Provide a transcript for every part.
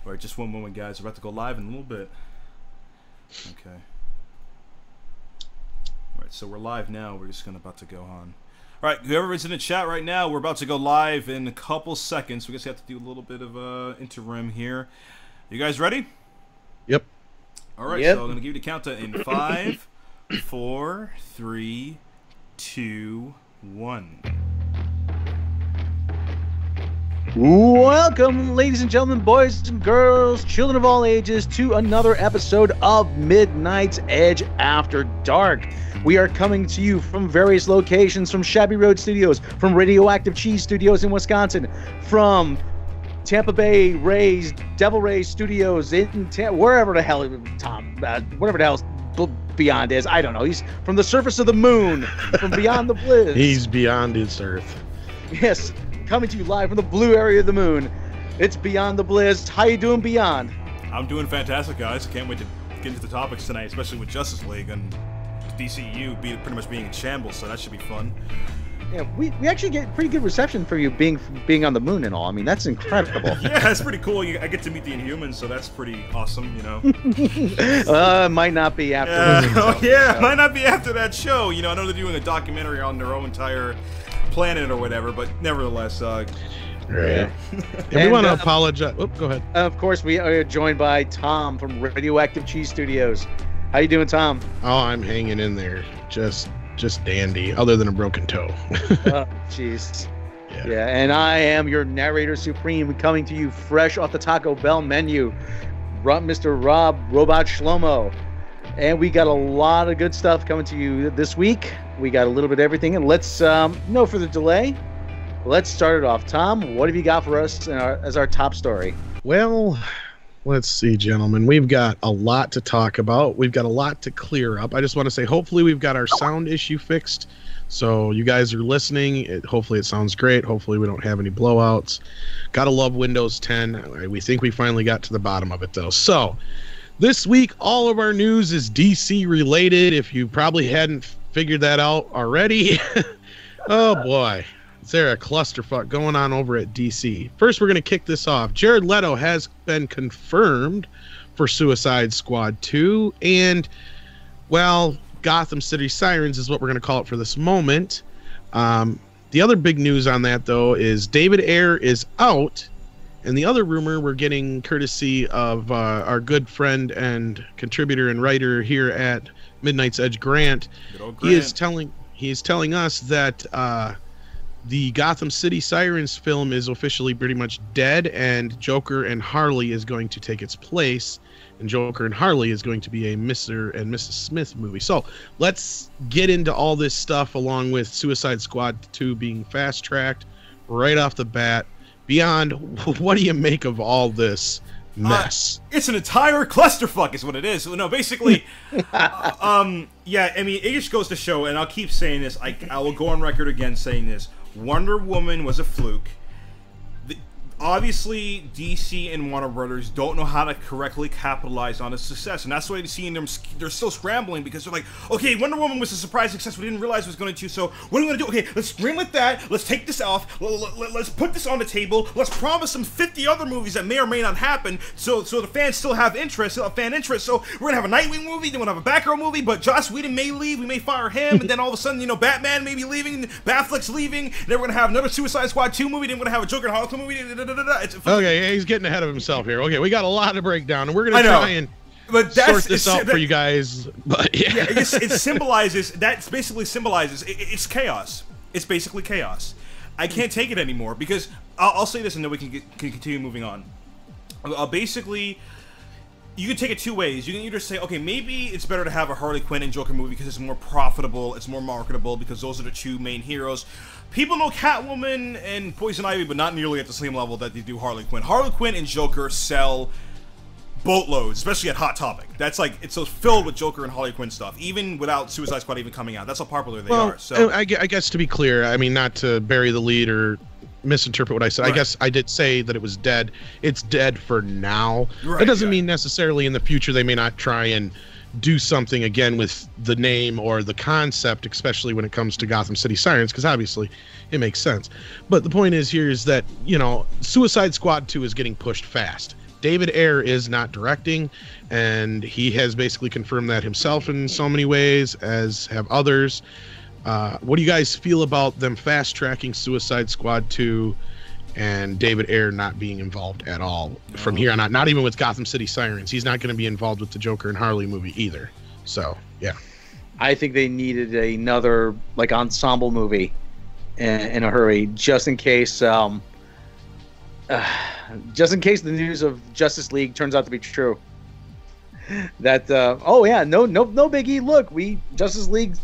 All right, just one moment, guys. We're about to go live in a little bit. Okay. All right, so we're live now. We're just about to go on. All right, whoever's in the chat right now, we're about to go live in a couple seconds. We just have to do a little bit of interim here. You guys ready? Yep. All right, so I'm going to give you the countdown in 5, 4, 3, 2, 1. Welcome, ladies and gentlemen, boys and girls, children of all ages, to another episode of Midnight's Edge After Dark. We are coming to you from various locations, from Shabby Road Studios, from Radioactive Cheese Studios in Wisconsin, from Tampa Bay Rays, Devil Rays Studios in wherever the hell Tom, whatever the hell Beyond is. I don't know. He's from the surface of the moon, from Beyond the Bliz. He's beyond his earth. Yes. Coming to you live from the blue area of the moon. It's Beyond the Bliz. How you doing, Beyond? I'm doing fantastic, guys. I can't wait to get into the topics tonight, especially with Justice League and DCEU pretty much being in shambles, so that should be fun. Yeah, we actually get pretty good reception for you being on the moon and all. I mean, that's incredible. Yeah, that's pretty cool. I get to meet the Inhumans, so that's pretty awesome, you know. Might not be after. Might not be after that show. You know, I know they're doing a documentary on their own entire planet or whatever, but nevertheless, right. And we want to apologize. Oh, go ahead. Of course, we are joined by Tom from Radioactive Cheese Studios. How you doing, Tom? Oh, I'm hanging in there, just dandy, other than a broken toe. Oh, jeez. Yeah, and I am your narrator supreme, coming to you fresh off the Taco Bell menu, Mr. Robb Robot Shlomo. And we got a lot of good stuff coming to you this week. We got a little bit of everything. And let's, no further delay, let's start it off. Tom, what have you got for us as our top story? Well, let's see, gentlemen. We've got a lot to talk about. We've got a lot to clear up. I just want to say, hopefully we've got our sound issue fixed. So you guys are listening. Hopefully it sounds great. Hopefully we don't have any blowouts. Gotta love Windows 10. We think we finally got to the bottom of it, though. So this week, all of our news is DC related. If you probably hadn't figured that out already. Oh boy, is there a clusterfuck going on over at DC? First, we're going to kick this off. Jared Leto has been confirmed for Suicide Squad 2, and, well, Gotham City Sirens is what we're going to call it for this moment. The other big news on that, though, is David Ayer is out. And the other rumor we're getting courtesy of our good friend and contributor and writer here at Midnight's Edge, Grant. He is telling us that the Gotham City Sirens film is officially pretty much dead, and Joker and Harley is going to take its place, and Joker and Harley is going to be a Mr. and Mrs. Smith movie. So let's get into all this stuff, along with Suicide Squad 2 being fast-tracked right off the bat. Beyond, what do you make of all this mess? It's an entire clusterfuck is what it is. So, no, basically, yeah, I mean, it just goes to show, and I'll keep saying this, I will go on record again saying this, Wonder Woman was a fluke. Obviously, DC and Warner Brothers don't know how to correctly capitalize on its success, and that's why you're seeing them. They're still scrambling because they're like, okay, Wonder Woman was a surprise success. We didn't realize it was going to. So what are we going to do? Okay, let's greenlit that. Let's take this off. Let's put this on the table. Let's promise them 50 other movies that may or may not happen, so the fans still have interest, fan interest. So we're gonna have a Nightwing movie, then we'll have a Batgirl movie, but Joss Whedon may leave. We may fire him, and then all of a sudden, you know, Batman may be leaving, Batfleck's leaving. And then we're gonna have another Suicide Squad 2 movie. Then we're gonna have a Joker and Harley Quinn movie. Okay, yeah, he's getting ahead of himself here. Okay, we got a lot to break down, and we're going to try and sort this out for you guys. But yeah, it symbolizes, that basically symbolizes, it's chaos. It's basically chaos. I can't take it anymore because, I'll say this and then we can continue moving on. Basically, you can take it two ways. You can either say, okay, maybe it's better to have a Harley Quinn and Joker movie because it's more profitable, it's more marketable, because those are the two main heroes. People know Catwoman and Poison Ivy, but not nearly at the same level that they do Harley Quinn. Harley Quinn and Joker sell boatloads, especially at Hot Topic. That's like, it's so filled with Joker and Harley Quinn stuff, even without Suicide Squad even coming out. That's how popular they are. So I guess to be clear, I mean, not to bury the lead or misinterpret what I said. Right. I guess I did say that it was dead. It's dead for now. Right, that doesn't mean necessarily in the future they may not try and do something again with the name or the concept, especially when it comes to Gotham City Sirens, because obviously it makes sense. But the point is here is that, you know, Suicide Squad 2 is getting pushed fast. David Ayer is not directing, and he has basically confirmed that himself in so many ways, as have others. What do you guys feel about them fast-tracking Suicide Squad 2 and David Ayer not being involved at all from here on out? Not even with Gotham City Sirens. He's not going to be involved with the Joker and Harley movie either. So, yeah. I think they needed another like ensemble movie in a hurry, just in case the news of Justice League turns out to be true. That no biggie. Look, Justice League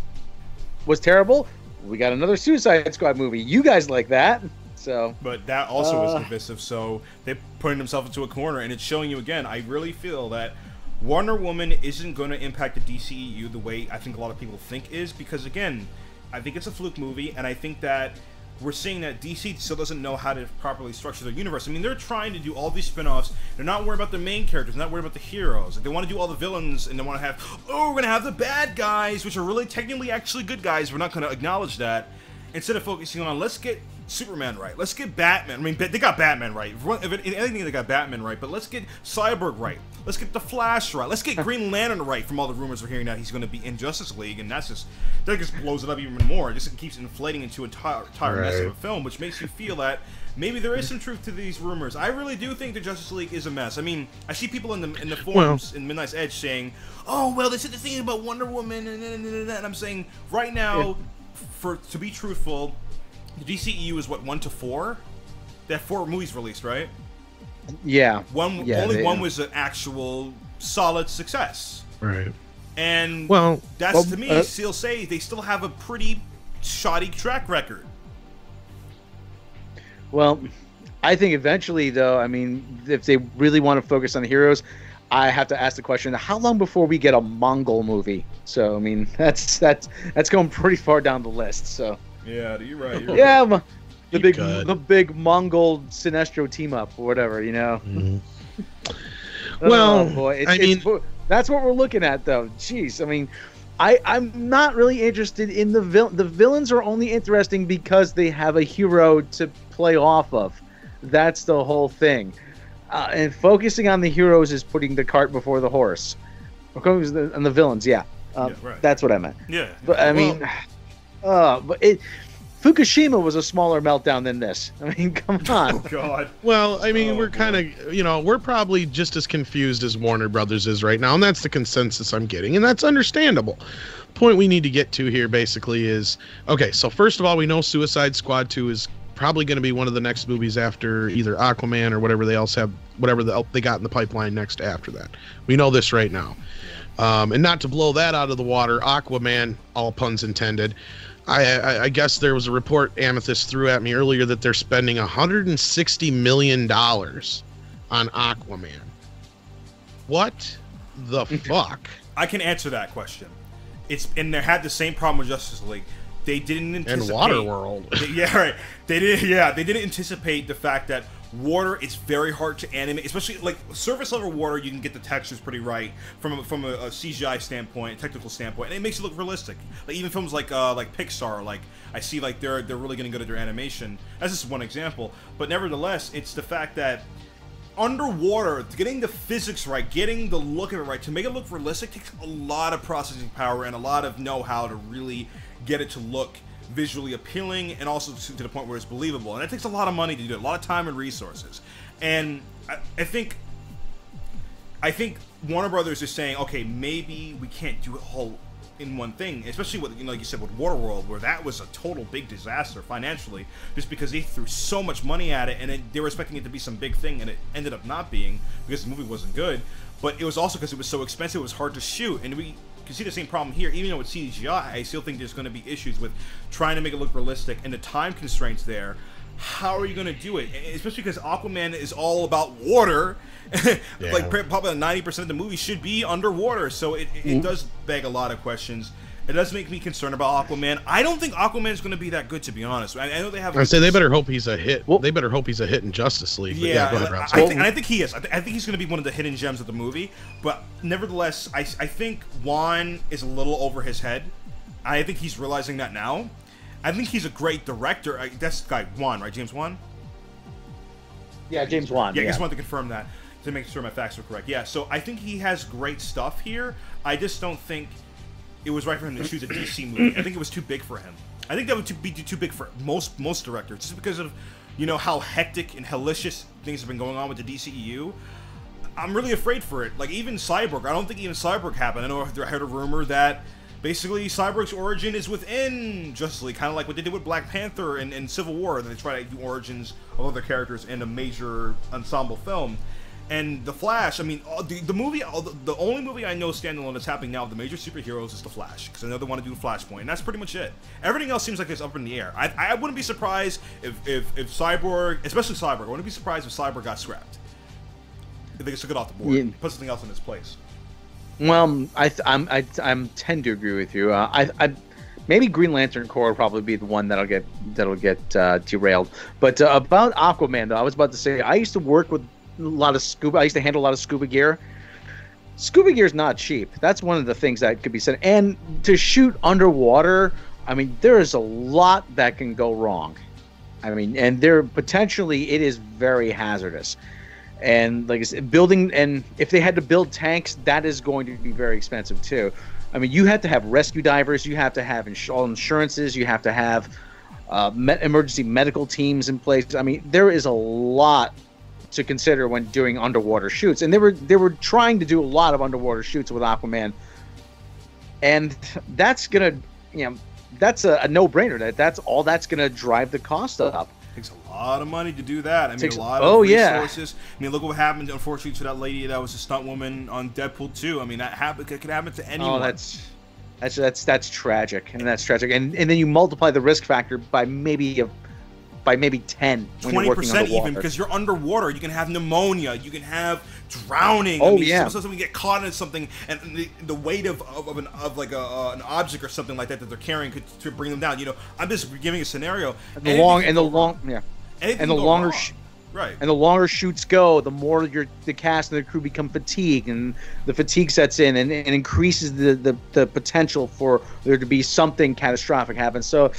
was terrible. We got another Suicide Squad movie. You guys like that? So, but that also was divisive. So they're putting themselves into a corner, and it's showing you again. I really feel that Wonder Woman isn't going to impact the DCEU the way I think a lot of people think is, because again, I think it's a fluke movie, and I think that we're seeing that DC still doesn't know how to properly structure their universe. I mean, they're trying to do all these spin-offs. They're not worried about the main characters. They're not worried about the heroes. Like, they want to do all the villains, and they want to have, we're going to have the bad guys, which are really technically actually good guys. We're not going to acknowledge that. Instead of focusing on, let's get Superman right. Let's get Batman. I mean, they got Batman right. If anything, they got Batman right. But let's get Cyborg right. Let's get the Flash right. Let's get Green Lantern right. From all the rumors we're hearing that he's going to be in Justice League, and that just blows it up even more. It just keeps inflating into an entire mess of a film, which makes you feel that maybe there is some truth to these rumors. I really do think the Justice League is a mess. I mean, I see people in the forums in Midnight's Edge saying, "Oh, well, they said the thing about Wonder Woman," and I'm saying right now, to be truthful, the DCEU is what, 1 to 4? They have 4 movies released, right? Yeah. Only one was an actual solid success. Right. And to me, still say they still have a pretty shoddy track record. Well, I think eventually, though, I mean, if they really want to focus on the heroes, I have to ask the question: how long before we get a Mongol movie? So, I mean, that's going pretty far down the list. So. Yeah, you're right. Yeah, the big Mongol Sinestro team up or whatever, you know. Mm-hmm. Well, boy, that's what we're looking at, though. Jeez, I mean, I'm not really interested in the villain. The villains are only interesting because they have a hero to play off of. That's the whole thing. And focusing on the heroes is putting the cart before the horse. On the villains, yeah. Right. That's what I meant. Yeah. But I mean. Fukushima was a smaller meltdown than this. I mean, come on. Oh, God. Well, I mean, we're kind of, we're probably just as confused as Warner Brothers is right now, and that's the consensus I'm getting, and that's understandable. The point we need to get to here, basically, is, okay, so first of all, we know Suicide Squad 2 is probably going to be one of the next movies after either Aquaman or whatever they else have, whatever they got in the pipeline next after that. We know this right now. And not to blow that out of the water, Aquaman, all puns intended, I guess there was a report Amethyst threw at me earlier that they're spending $160 million on Aquaman. What the fuck? I can answer that question. And they had the same problem with Justice League. They didn't anticipate. And Waterworld. Yeah, right. They didn't anticipate the fact that water is very hard to animate, especially like surface level water. You can get the textures pretty right from a CGI standpoint, technical standpoint, and it makes it look realistic. Like even films like Pixar, like I see like they're really getting good at their animation. That's just one example, but nevertheless, it's the fact that underwater, getting the physics right, getting the look of it right, to make it look realistic takes a lot of processing power and a lot of know-how to really get it to look visually appealing and also to the point where it's believable. And it takes a lot of money to do it, a lot of time and resources. And I think Warner Brothers is saying, okay, maybe we can't do it all in one thing, especially with, like you said, with Waterworld, where that was a total big disaster financially, just because they threw so much money at it, and they were expecting it to be some big thing, and it ended up not being, because the movie wasn't good. But it was also because it was so expensive, it was hard to shoot, and we can see the same problem here. Even though it's CGI, I still think there's going to be issues with trying to make it look realistic, and the time constraints there. How are you going to do it? Especially because Aquaman is all about water. Yeah. Like probably 90% of the movie should be underwater, so it does beg a lot of questions. It does make me concerned about Aquaman. I don't think Aquaman is going to be that good, to be honest. I know they have. I say they better hope he's a hit. Well, they better hope he's a hit in Justice League. Yeah, go ahead, I think he is. I think he's going to be one of the hidden gems of the movie. But nevertheless, I think Wan is a little over his head. I think he's realizing that now. I think he's a great director. That's the guy Wan, right? James Wan. Yeah, James Wan. Yeah, I just wanted to confirm that. to make sure my facts are correct. Yeah, so I think he has great stuff here. I just don't think it was right for him to choose a DC movie. I think it was too big for him. I think that would be too big for most directors, just because of, you know, how hectic and hellacious things have been going on with the DCEU. I'm really afraid for it. Like, even Cyborg, I don't think even Cyborg happened. I know I heard a rumor that basically Cyborg's origin is within Justice League, kind of like what they did with Black Panther and Civil War. They try to do origins of other characters in a major ensemble film. And The Flash, I mean, the only movie I know standalone that's happening now of the major superheroes is The Flash, because I know they want to do Flashpoint, and that's pretty much it. Everything else seems like it's up in the air. I wouldn't be surprised if Cyborg, especially Cyborg, I wouldn't be surprised if Cyborg got scrapped. If they just took it off the board, and put something else in its place. Well, I'm tend to agree with you. Maybe Green Lantern Corps will probably be the one that'll get derailed. But about Aquaman, though, I was about to say I used to work with a lot of scuba. I used to handle a lot of scuba gear. Scuba gear is not cheap. That's one of the things that could be said. And to shoot underwater, I mean, there is a lot that can go wrong. I mean, and there potentially it is very hazardous. And like I said, building, and if they had to build tanks, that is going to be very expensive too. I mean, you have to have rescue divers, you have to have all insurances, you have to have emergency medical teams in place. I mean, there is a lot to consider when doing underwater shoots, and they were trying to do a lot of underwater shoots with Aquaman, and that's gonna, you know, that's a no-brainer. That's all that's gonna drive the cost up. It takes a lot of money to do that. I mean, a lot of resources. Yeah. I mean, look what happened, unfortunately, to that lady that was a stunt woman on Deadpool 2. I mean, it could happen to anyone. Oh, that's tragic, and that's tragic. And then you multiply the risk factor by maybe 10, 20% even, because you're underwater. You can have pneumonia, you can have drowning. Oh, I mean, yeah. Sometimes we get caught in something, and the weight of an object or something like that they're carrying could bring them down. You know, I'm just giving a scenario. And the longer shoots go, the more the cast and the crew become fatigued, and the fatigue sets in and increases the potential for there to be something catastrophic happen. So,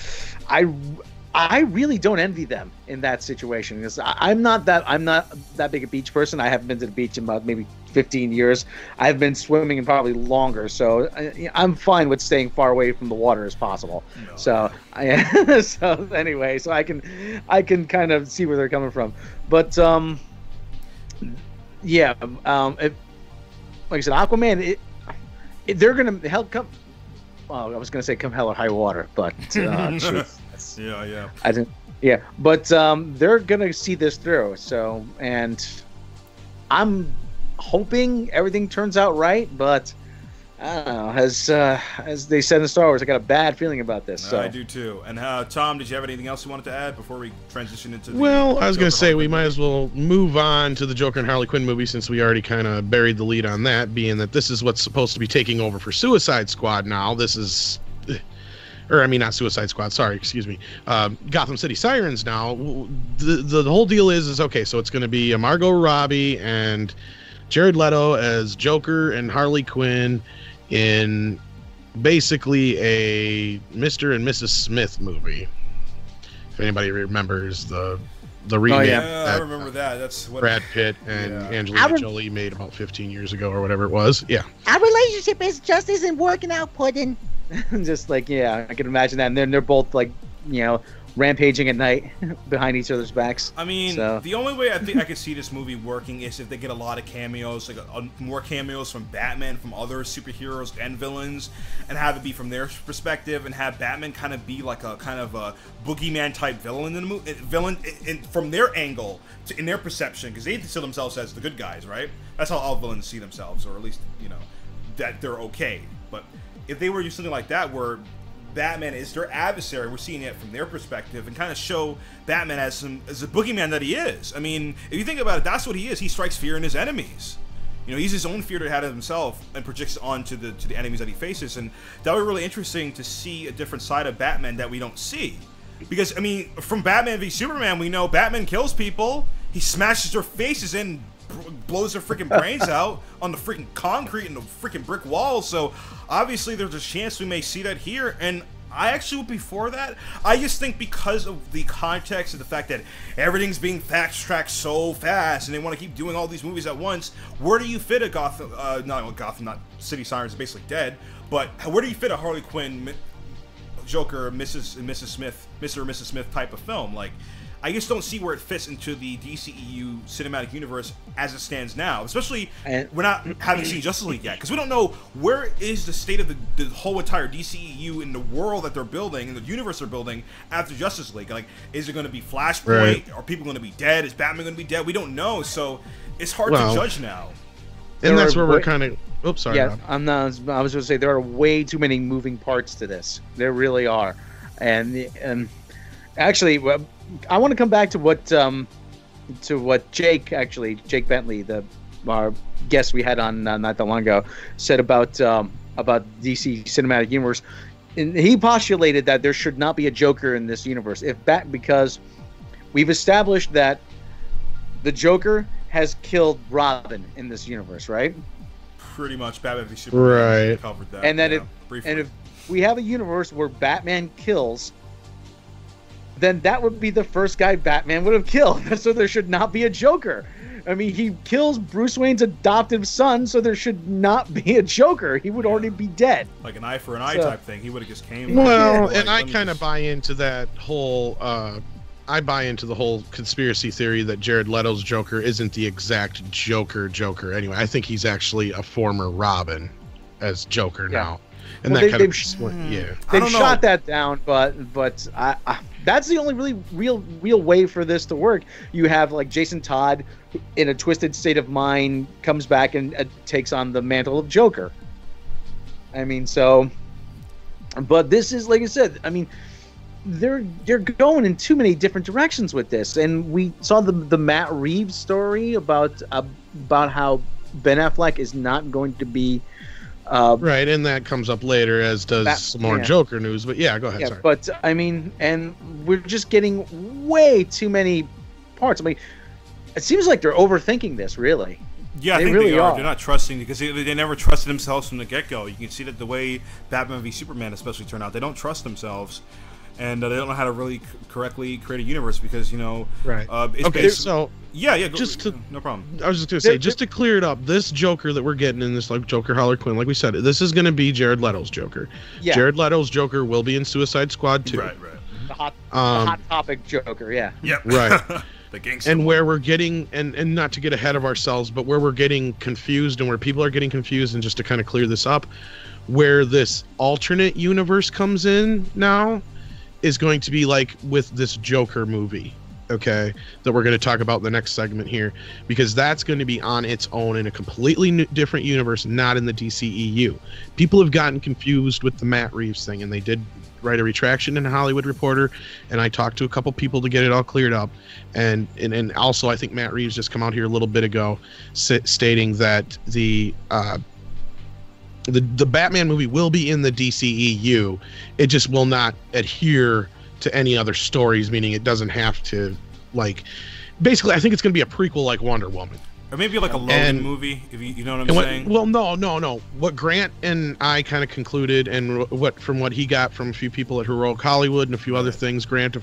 I really don't envy them in that situation, because I'm not that big a beach person. I haven't been to the beach in about maybe 15 years. I've been swimming in probably longer, so I'm fine with staying far away from the water as possible. No. So anyway, so I can kind of see where they're coming from. But yeah, like I said, Aquaman, they're gonna come. Well, I was gonna say come hell or high water, but yeah. I didn't. Yeah, but they're gonna see this through. So, and I'm hoping everything turns out right. But I don't know. As they said in Star Wars, I got a bad feeling about this. So I do too. And Tom, did you have anything else you wanted to add before we transition into? Well, I was gonna say we might as well move on to the Joker and Harley Quinn movie, since we already kind of buried the lead on that, being that this is what's supposed to be taking over for Suicide Squad now. This is. Or I mean, not Suicide Squad. Sorry, excuse me. Gotham City Sirens. Now, the whole deal is okay. So it's going to be Margot Robbie and Jared Leto as Joker and Harley Quinn in basically a Mr. and Mrs. Smith movie. If anybody remembers the remake. Oh, yeah, I remember that. That's what Brad Pitt and Angelina Jolie made about 15 years ago or whatever it was. Yeah. Our relationship is just isn't working out, Puddin'. Just like, yeah, I can imagine that. And then they're both like, you know, rampaging at night behind each other's backs. I mean, the only way I think I could see this movie working is if they get a lot of cameos, like more cameos from Batman, from other superheroes and villains, and have it be from their perspective, and have Batman kind of be like a kind of a boogeyman type villain in the movie, from their angle, in their perception, because they see themselves as the good guys, right? That's how all villains see themselves, or at least, you know, that they're okay. But if they were to do something like that, where Batman is their adversary, we're seeing it from their perspective, and kind of show Batman as a boogeyman that he is. I mean, if you think about it, that's what he is. He strikes fear in his enemies. You know, he's his own fear that he had of himself and projects onto the enemies that he faces. And that would be really interesting to see a different side of Batman that we don't see. Because, I mean, from Batman v Superman, we know Batman kills people. He smashes their faces in, blows their freaking brains out on the freaking concrete and the freaking brick walls. So obviously there's a chance we may see that here, and I actually would be for that. I just think because of the context of the fact that everything's being fast-tracked so fast and they want to keep doing all these movies at once, where do you fit a Gotham, not City Sirens, basically dead, but where do you fit a Harley Quinn, Joker, Mr. and Mrs. Smith type of film? Like, I just don't see where it fits into the DCEU cinematic universe as it stands now. Especially, we're not having seen Justice League yet, because we don't know where is the state of the whole entire DCEU in the world that they're building, in the universe they're building after Justice League. Like, is it going to be Flashpoint? Right. Are people going to be dead? Is Batman going to be dead? We don't know, so it's hard to judge now. And that's where we're kind of... Oops, sorry, Rob. I was going to say, there are way too many moving parts to this. There really are. And actually... I want to come back to what Jake Bentley, our guest we had on not that long ago, said about DC Cinematic Universe. And he postulated that there should not be a Joker in this universe, because we've established that the Joker has killed Robin in this universe, right? Pretty much, Batman v Superman right. covered that. And then if we have a universe where Batman kills, then that would be the first guy Batman would have killed. So there should not be a Joker. I mean, he kills Bruce Wayne's adoptive son, so there should not be a Joker. He would already be dead. Like an eye for an eye type thing. He would have just came. Well, and I kind of buy into that whole... I buy into the whole conspiracy theory that Jared Leto's Joker isn't the exact Joker anyway. I think he's actually a former Robin as Joker now. And that kind of they've shot that down, but that's the only really real way for this to work. You have like Jason Todd, in a twisted state of mind, comes back and takes on the mantle of Joker. I mean, but this is, like I said, I mean, they're going in too many different directions with this, and we saw the Matt Reeves story about how Ben Affleck is not going to be. Right, and that comes up later, as does some more Joker news. But go ahead. Sorry. But I mean, and we're just getting way too many parts. I mean, it seems like they're overthinking this, really. Yeah, I think they are. They're not trusting, because they never trusted themselves from the get-go. You can see that the way Batman v Superman especially turned out. They don't trust themselves, and they don't know how to really correctly create a universe, because, you know... Right. It's so... Yeah, no problem. I was just going to say, just to clear it up, this Joker that we're getting in this, like, Joker Harley Quinn, like we said, this is going to be Jared Leto's Joker. Yeah. Jared Leto's Joker will be in Suicide Squad 2. Right. The hot topic Joker, yeah. Yep. Right. The gangster. And where we're getting, and not to get ahead of ourselves, but where we're getting confused and where people are getting confused, and just to kind of clear this up, where this alternate universe comes in now is going to be like with this Joker movie, okay, that we're going to talk about in the next segment here, because that's going to be on its own in a completely different universe, not in the DCEU. People have gotten confused with the Matt Reeves thing, and they did write a retraction in Hollywood Reporter, and I talked to a couple people to get it all cleared up, and also I think Matt Reeves just come out here a little bit ago stating that the Batman movie will be in the DCEU. It just will not adhere to any other stories, meaning it doesn't have to, like, basically I think it's going to be a prequel like Wonder Woman. Or maybe like a Logan movie, if you know what I'm saying? Well, no. What Grant and I kind of concluded, and from what he got from a few people at Heroic Hollywood and a few other things, Grant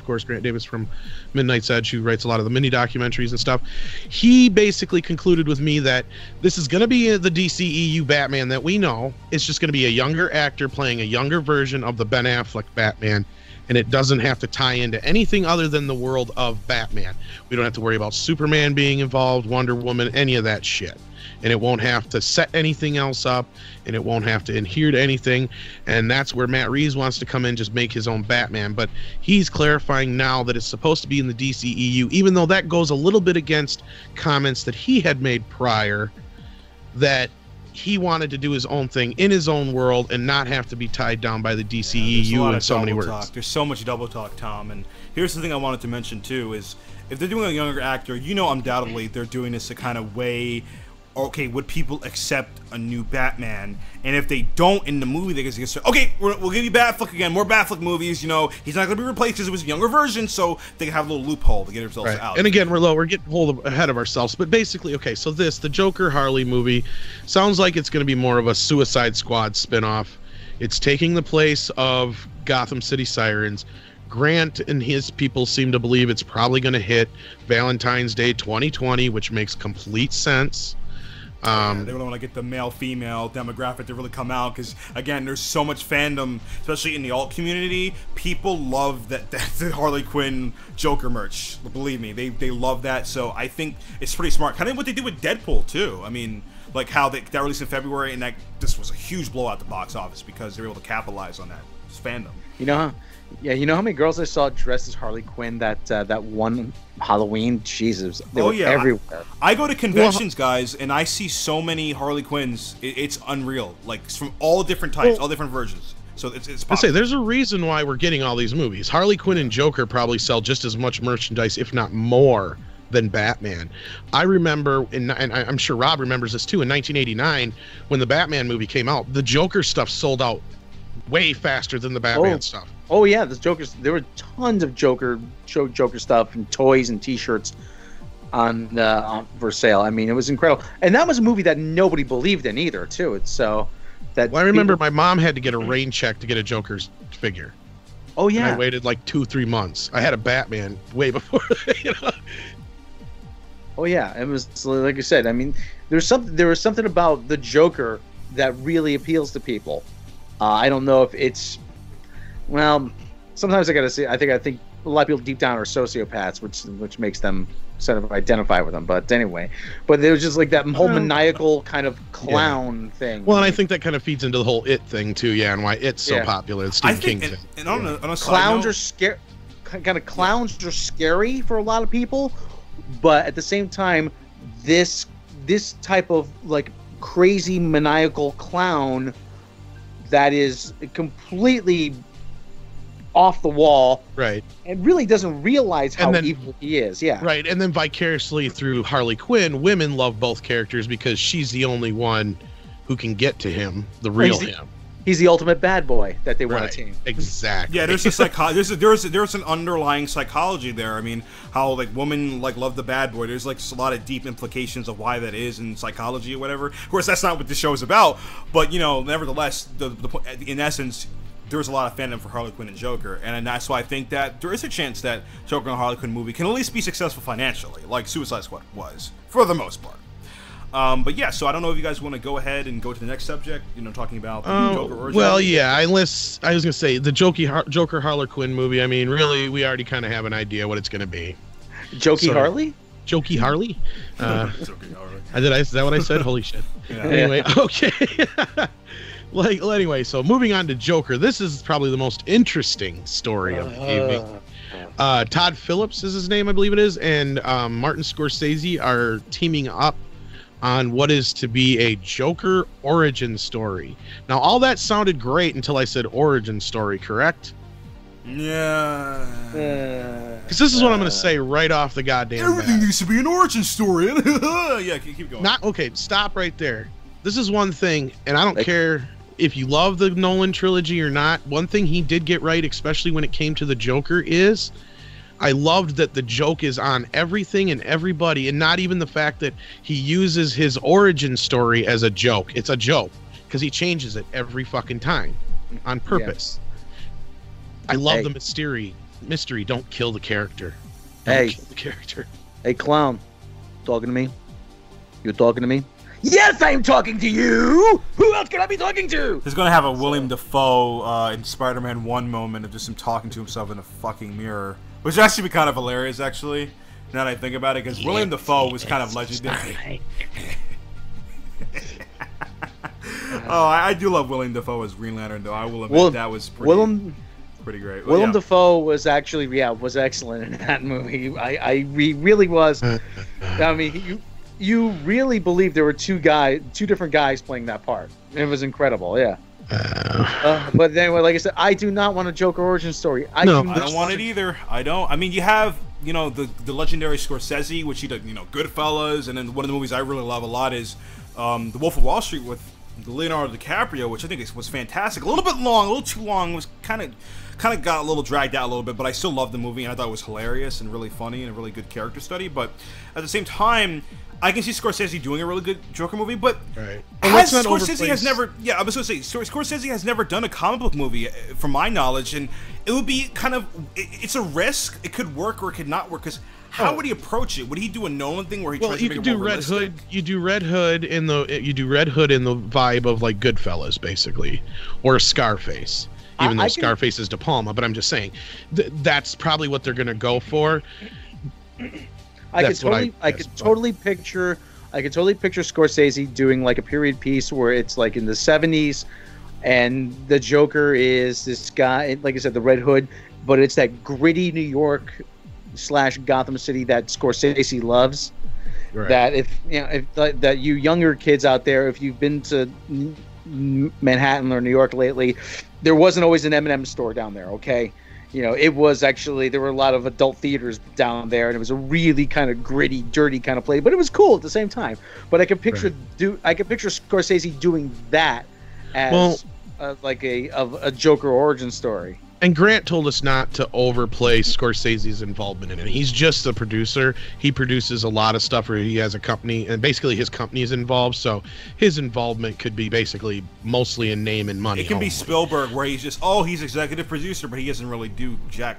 Davis from Midnight's Edge, who writes a lot of the mini documentaries and stuff, he basically concluded with me that this is going to be the DCEU Batman that we know. It's just going to be a younger actor playing a younger version of the Ben Affleck Batman, and it doesn't have to tie into anything other than the world of Batman. We don't have to worry about Superman being involved, Wonder Woman, any of that shit. And it won't have to set anything else up, and it won't have to adhere to anything. And that's where Matt Reeves wants to come in, just make his own Batman. But he's clarifying now that it's supposed to be in the DCEU, even though that goes a little bit against comments that he had made prior, that he wanted to do his own thing in his own world and not have to be tied down by the DCEU in so many words. There's so much double talk, Tom. And here's the thing I wanted to mention too, is if they're doing a younger actor, you know, undoubtedly they're doing this to kind of weigh, okay, would people accept a new Batman? And if they don't in the movie, they can say, okay, we'll give you Batfleck again, more Batfleck movies. You know, he's not going to be replaced because it was a younger version, so they can have a little loophole to get themselves out. And again, we're getting ahead of ourselves. But basically, okay, so the Joker Harley movie sounds like it's going to be more of a Suicide Squad spinoff. It's taking the place of Gotham City Sirens. Grant and his people seem to believe it's probably going to hit Valentine's Day 2020, which makes complete sense. They really want to get the male-female demographic to really come out because, again, there's so much fandom, especially in the alt community. People love that the Harley Quinn Joker merch. Believe me, they love that. So I think it's pretty smart. Kind of what they did with Deadpool too. I mean, like how that released in February, and this was a huge blowout at the box office because they were able to capitalize on that fandom. You know how many girls I saw dressed as Harley Quinn that one Halloween? Jesus, they were everywhere. I go to conventions, guys, and I see so many Harley Quinns. It's unreal. Like from all different types, all different versions. So it's possible. I say there's a reason why we're getting all these movies. Harley Quinn and Joker probably sell just as much merchandise, if not more, than Batman. I remember, and I'm sure Rob remembers this too, in 1989, when the Batman movie came out, the Joker stuff sold out way faster than the Batman stuff. Oh yeah, there were tons of Joker stuff and toys and T-shirts for sale. I mean, it was incredible, and that was a movie that nobody believed in either, too. It's so that. Well, I remember my mom had to get a rain check to get a Joker's figure. Oh yeah, and I waited like 2-3 months. I had a Batman way before. Oh yeah, it was like I said. I mean, there was something about the Joker that really appeals to people. I don't know if it's. Well, sometimes I gotta say, I think a lot of people deep down are sociopaths, which makes them sort of identify with them. But anyway, there was just like that whole maniacal kind of clown thing. Well, and I think that kind of feeds into the whole It thing too, and why It's so popular. It's Stephen King's thing. And on a clowns are scary. Kind of clowns are scary for a lot of people, but at the same time, this type of like crazy maniacal clown that is completely off the wall, right, and really doesn't realize how evil he is. Yeah, right. And then vicariously through Harley Quinn, women love both characters because she's the only one who can get to him, the real him. He's the ultimate bad boy that they want to team. Exactly. Yeah, there's there's an underlying psychology there. I mean, how like women like love the bad boy. There's like a lot of deep implications of why that is in psychology or whatever. Of course, that's not what the show is about. But nevertheless, in essence, there's a lot of fandom for Harley Quinn and Joker, and that's why I think that there is a chance that Joker and Harley Quinn movie can at least be successful financially, like Suicide Squad was, for the most part. But yeah, so I don't know if you guys want to go ahead and go to the next subject, talking about the Joker origin. Well, yeah, I was going to say, the Joker Harley Quinn movie, I mean, really, we already kind of have an idea what it's going to be. Harley? Jokey Harley? Jokey Harley. Is that what I said? Holy shit. Yeah. Anyway, okay. Anyway, so moving on to Joker, this is probably the most interesting story of the evening. Todd Phillips is his name, I believe it is, and Martin Scorsese are teaming up on what is to be a Joker origin story. Now, all that sounded great until I said origin story, correct? Yeah. Because this is what I'm going to say right off the goddamn Everything bat. needs to be an origin story. Yeah, keep going. Okay, stop right there. This is one thing, and I don't care if you love the Nolan trilogy or not. One thing he did get right, especially when it came to the Joker, is I loved that the joke is on everything and everybody, and not even the fact that he uses his origin story as a joke. It's a joke because he changes it every fucking time on purpose. I love the mystery. Don't kill the character. Don't kill the character. Hey, clown, talking to me? You talking to me? Yes, I'm talking to you! Who else can I be talking to? He's gonna have a William Dafoe in Spider-Man 1 moment of just him talking to himself in a fucking mirror. Which would actually be kind of hilarious, actually, now that I think about it, because William Dafoe was kind of legendary. Oh, I do love William Dafoe as Green Lantern, though. I will admit that was pretty great. Willem Dafoe was actually, was excellent in that movie. He really was. I mean, you really believe there were two different guys playing that part. It was incredible, yeah. But anyway, like I said, I do not want a Joker origin story. I don't want it either. I don't. I mean, you have the legendary Scorsese, which he did, Goodfellas, and then one of the movies I really love a lot is The Wolf of Wall Street with Leonardo DiCaprio, which I think was fantastic. A little bit long, a little too long. It was kind of got a little dragged out a little bit, but I still loved the movie and I thought it was hilarious and really funny and a really good character study. But at the same time, I can see Scorsese doing a really good Joker movie, but Right. Scorsese has never. Yeah, I was going to say Scorsese has never done a comic book movie, from my knowledge, and it would be kind of. It's a risk. It could work or it could not work. Because how would he approach it? Would he do a Nolan thing where he tries to make it more realistic? You do Red Hood in the vibe of like Goodfellas, basically, or Scarface. Even though Scarface is De Palma, but I'm just saying that's probably what they're going to go for. I could totally picture Scorsese doing like a period piece where it's like in the 70s, and the Joker is this guy, like I said, the Red Hood, but it's that gritty New York / Gotham City that Scorsese loves. Right. That if you younger kids out there, if you've been to Manhattan or New York lately, there wasn't always an M&M store down there, okay? It was actually, there were a lot of adult theaters down there, and it was a really kind of gritty, dirty kind of place, but it was cool at the same time. But I could picture Scorsese doing that as like a Joker origin story. And Grant told us not to overplay Scorsese's involvement in it. He's just the producer. He produces a lot of stuff where he has a company, and basically his company is involved, so his involvement could be basically mostly in name and money. It can be Spielberg, where he's just, he's executive producer, but he doesn't really do jack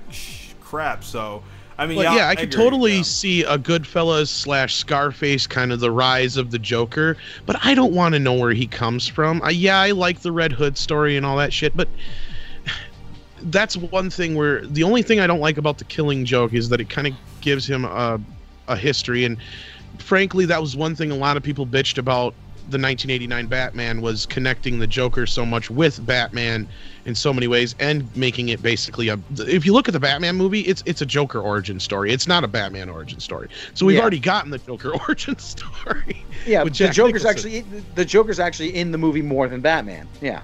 crap, so... I mean, I could totally see a Goodfellas / Scarface kind of the rise of the Joker, but I don't want to know where he comes from. I like the Red Hood story and all that shit, but... That's one thing where the only thing I don't like about The Killing Joke is that it kind of gives him a history, and frankly that was one thing a lot of people bitched about the 1989 Batman, was connecting the Joker so much with Batman in so many ways and making it basically if you look at the Batman movie, it's a Joker origin story. It's not a Batman origin story. So we've already gotten the Joker origin story. Yeah, the Joker's actually in the movie more than Batman. Yeah.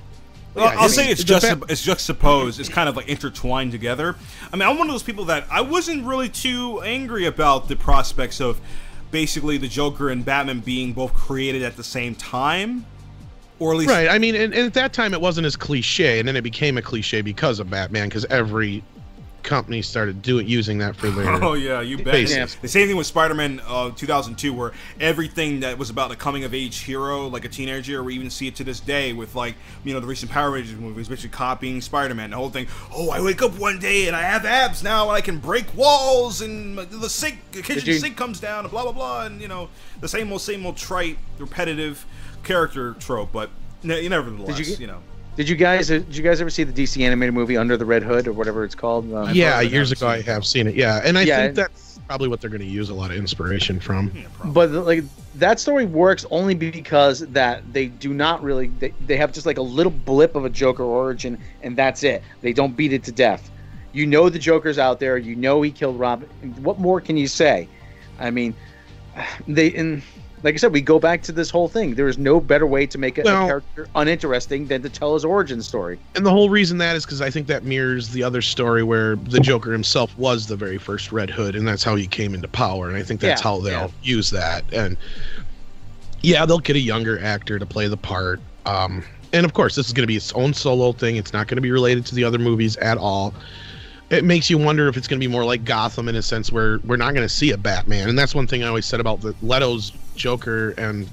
Well, I'll say it's juxtaposed. It's kind of like intertwined together. I mean, I'm one of those people that I wasn't really too angry about the prospects of basically the Joker and Batman being both created at the same time, or at least right. I mean, and at that time it wasn't as cliche, and then it became a cliche because of Batman, because every company started using that for their you bet. Yeah. The same thing with Spider-Man 2002, where everything that was about a coming-of-age hero, like a teenager, we even see it to this day with, like, the recent Power Rangers movies, basically copying Spider-Man. The whole thing, I wake up one day and I have abs now and I can break walls and the kitchen sink comes down and blah blah blah, and the same old trite, repetitive character trope, but nevertheless, Did you guys ever see the DC animated movie Under the Red Hood, or whatever it's called? Years ago I have seen it. Yeah, and I think that's probably what they're going to use a lot of inspiration from. Yeah, but like that story works only because that they do not really they have just like a little blip of a Joker origin, and that's it. They don't beat it to death. The Joker's out there. He killed Rob. What more can you say? I mean, like I said, we go back to this whole thing. There is no better way to make a character uninteresting than to tell his origin story. And the whole reason that is because I think that mirrors the other story where the Joker himself was the very first Red Hood, and that's how he came into power. And I think that's how they'll use that. And they'll get a younger actor to play the part. And of course, this is going to be its own solo thing. It's not going to be related to the other movies at all. It makes you wonder if it's going to be more like Gotham in a sense where we're not going to see a Batman. And that's one thing I always said about the Leto's Joker and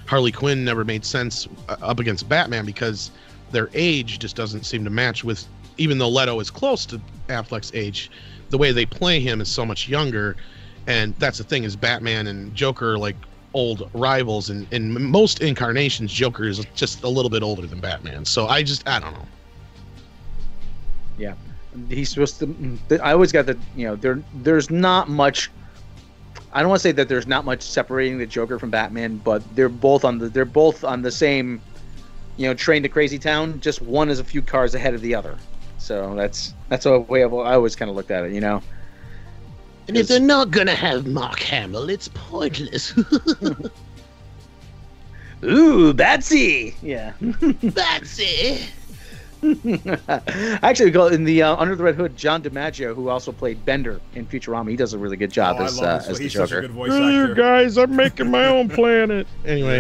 Harley Quinn never made sense up against Batman, because their age just doesn't seem to match with, even though Leto is close to Affleck's age, the way they play him is so much younger. And that's the thing, is Batman and Joker are like old rivals. And in most incarnations, Joker is just a little bit older than Batman. So I don't know. Yeah. He's supposed to. I always got that. There's not much. I don't want to say that there's not much separating the Joker from Batman, but they're both on the same, train to crazy town. Just one is a few cars ahead of the other. So that's a way I always kind of looked at it. And if they're not gonna have Mark Hamill, it's pointless. Ooh, Batsy. Yeah. Batsy. Actually, in the Under the Red Hood, John DiMaggio, who also played Bender in Futurama, he does a really good job as the Joker. Such a good voice actor. Guys, I'm making my own planet. Anyway,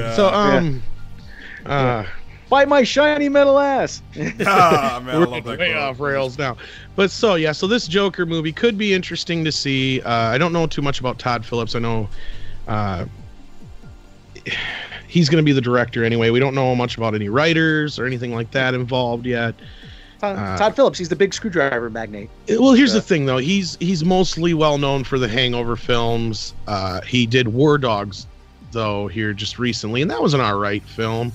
bite my shiny metal ass. Man, I love that way off rails now. But so this Joker movie could be interesting to see. I don't know too much about Todd Phillips. I know he's going to be the director anyway. We don't know much about any writers or anything like that involved yet. Todd Phillips, he's the big screwdriver magnate. Well, here's the thing, though. He's mostly well known for the Hangover films. He did War Dogs, though, here just recently, and that was an alright film.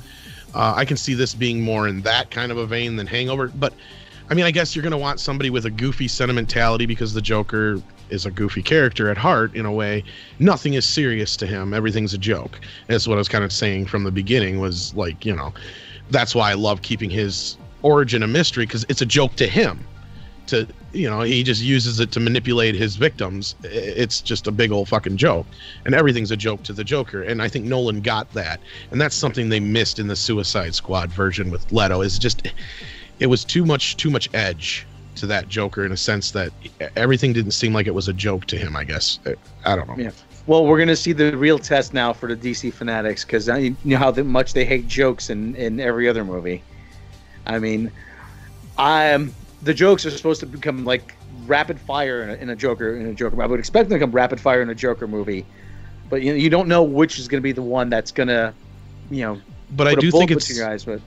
I can see this being more in that kind of a vein than Hangover, but I mean, I guess you're going to want somebody with a goofy sentimentality because the Joker is a goofy character at heart, in a way. Nothing is serious to him. Everything's a joke. That's what I was kind of saying from the beginning, was like, you know, that's why I love keeping his origin a mystery, because it's a joke to him. To, you know, he just uses it to manipulate his victims. It's just a big old fucking joke, and everything's a joke to the Joker. And I think Nolan got that, and that's something they missed in the Suicide Squad version with Leto. Is just, it was too much edge to that Joker, in a sense that everything didn't seem like it was a joke to him, I guess. I don't know. Yeah. Well, we're going to see the real test now for the DC fanatics, because you know how much they hate jokes in every other movie. I mean, the jokes are supposed to become like rapid fire in a Joker. I would expect them to become rapid fire in a Joker movie, but you don't know which is going to be the one that's going to, you know. But I do think it's you guys, but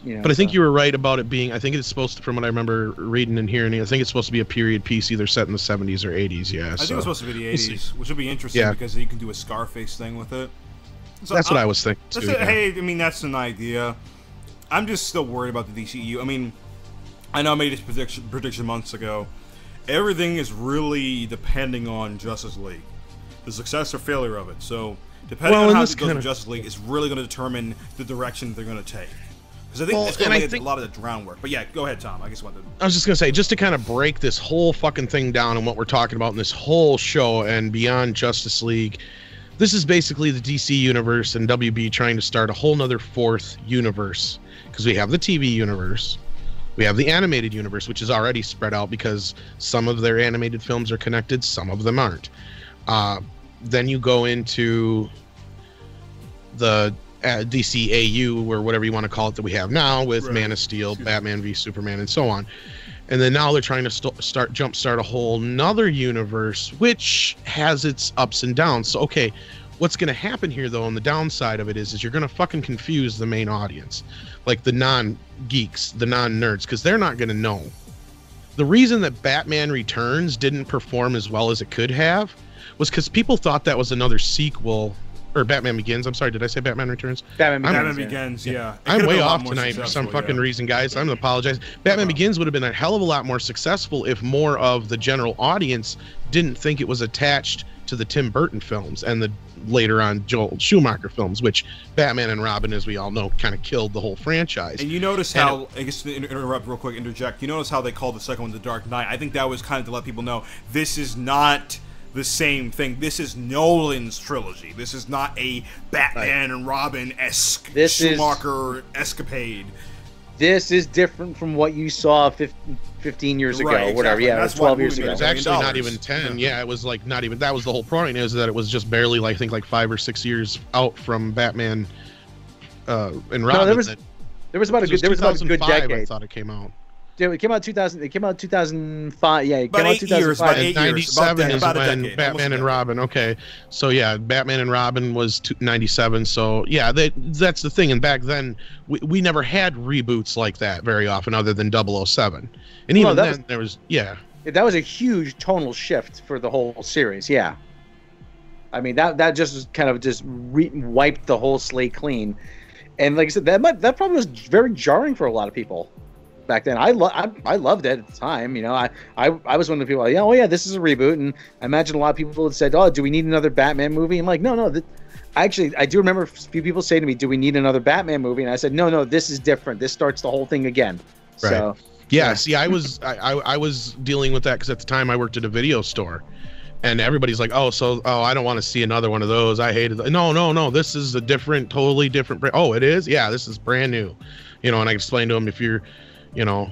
you know. But I think you were right about it being. I think it's supposed to, from what I remember reading and hearing, I think it's supposed to be a period piece, either set in the 70s or 80s. Yeah, I think it's supposed to be the 80s, which would be interesting because you can do a Scarface thing with it. So that's what I was thinking too. Hey, I mean, that's an idea. I'm just still worried about the DCEU. I mean, I know I made this prediction months ago. Everything is really depending on Justice League, the success or failure of it. So, depending on how it goes with Justice League, is really going to determine the direction they're going to take. Because I think it's going to lay a lot of the groundwork. But yeah, go ahead, Tom. I was just going to say, just to kind of break this whole fucking thing down and what we're talking about in this whole show and beyond Justice League, this is basically the DC universe and WB trying to start a whole nother fourth universe. Because we have the TV universe, we have the animated universe, which is already spread out because some of their animated films are connected, some of them aren't. Then you go into the DCEU, or whatever you want to call it, that we have now with Man of Steel, Batman v Superman, and so on. And then now they're trying to jumpstart a whole nother universe, which has its ups and downs. So, okay, what's going to happen here, though, on the downside of it is you're going to fucking confuse the main audience. Like the non-geeks, the non-nerds, because they're not going to know. The reason that Batman Returns didn't perform as well as it could have was because people thought that was another sequel, or Batman Begins. I'm sorry, did I say Batman Returns? Batman Begins, yeah. I'm way off tonight for some fucking reason, guys. I'm going to apologize. Batman Begins would have been a hell of a lot more successful if more of the general audience didn't think it was attached to the Tim Burton films and the later on Joel Schumacher films, which Batman and Robin, as we all know, kind of killed the whole franchise. And you notice how, I guess to interrupt real quick, interject, you notice how they called the second one The Dark Knight. I think that was kind of to let people know this is not the same thing. This is Nolan's trilogy. This is not a Batman and Robin-esque Schumacher escapade. This is different from what you saw 15 years ago, or whatever. Exactly. Yeah, that's 12 years ago. It was actually not even 10. Yeah, it was like not even. That was the whole point, is that it was just barely, like, I think, like 5 or 6 years out from Batman and Robin. No, there was about a good decade. I thought it came out. Yeah, it came out 2000. It came out 2005. Yeah, it came out 2005. 97 is when Batman and Robin. Okay, so yeah, Batman and Robin was 97. So yeah, that's the thing. And back then, we never had reboots like that very often, other than 007. And even then, there was that was a huge tonal shift for the whole series. Yeah, I mean that just kind of just wiped the whole slate clean. And like I said, that probably was very jarring for a lot of people back then. I loved it at the time. You know, I was one of the people like, oh yeah, this is a reboot. And I imagine a lot of people had said, oh, do we need another Batman movie? I'm like, no. I do remember a few people saying to me, do we need another Batman movie? And I said, no, this is different. This starts the whole thing again. Right. So yeah. See, I was dealing with that because at the time I worked at a video store. And everybody's like, oh, I don't want to see another one of those. I hated it. No. This is a totally different brand. Oh, it is? Yeah, this is brand new. You know, and I explained to them, if you're, you know,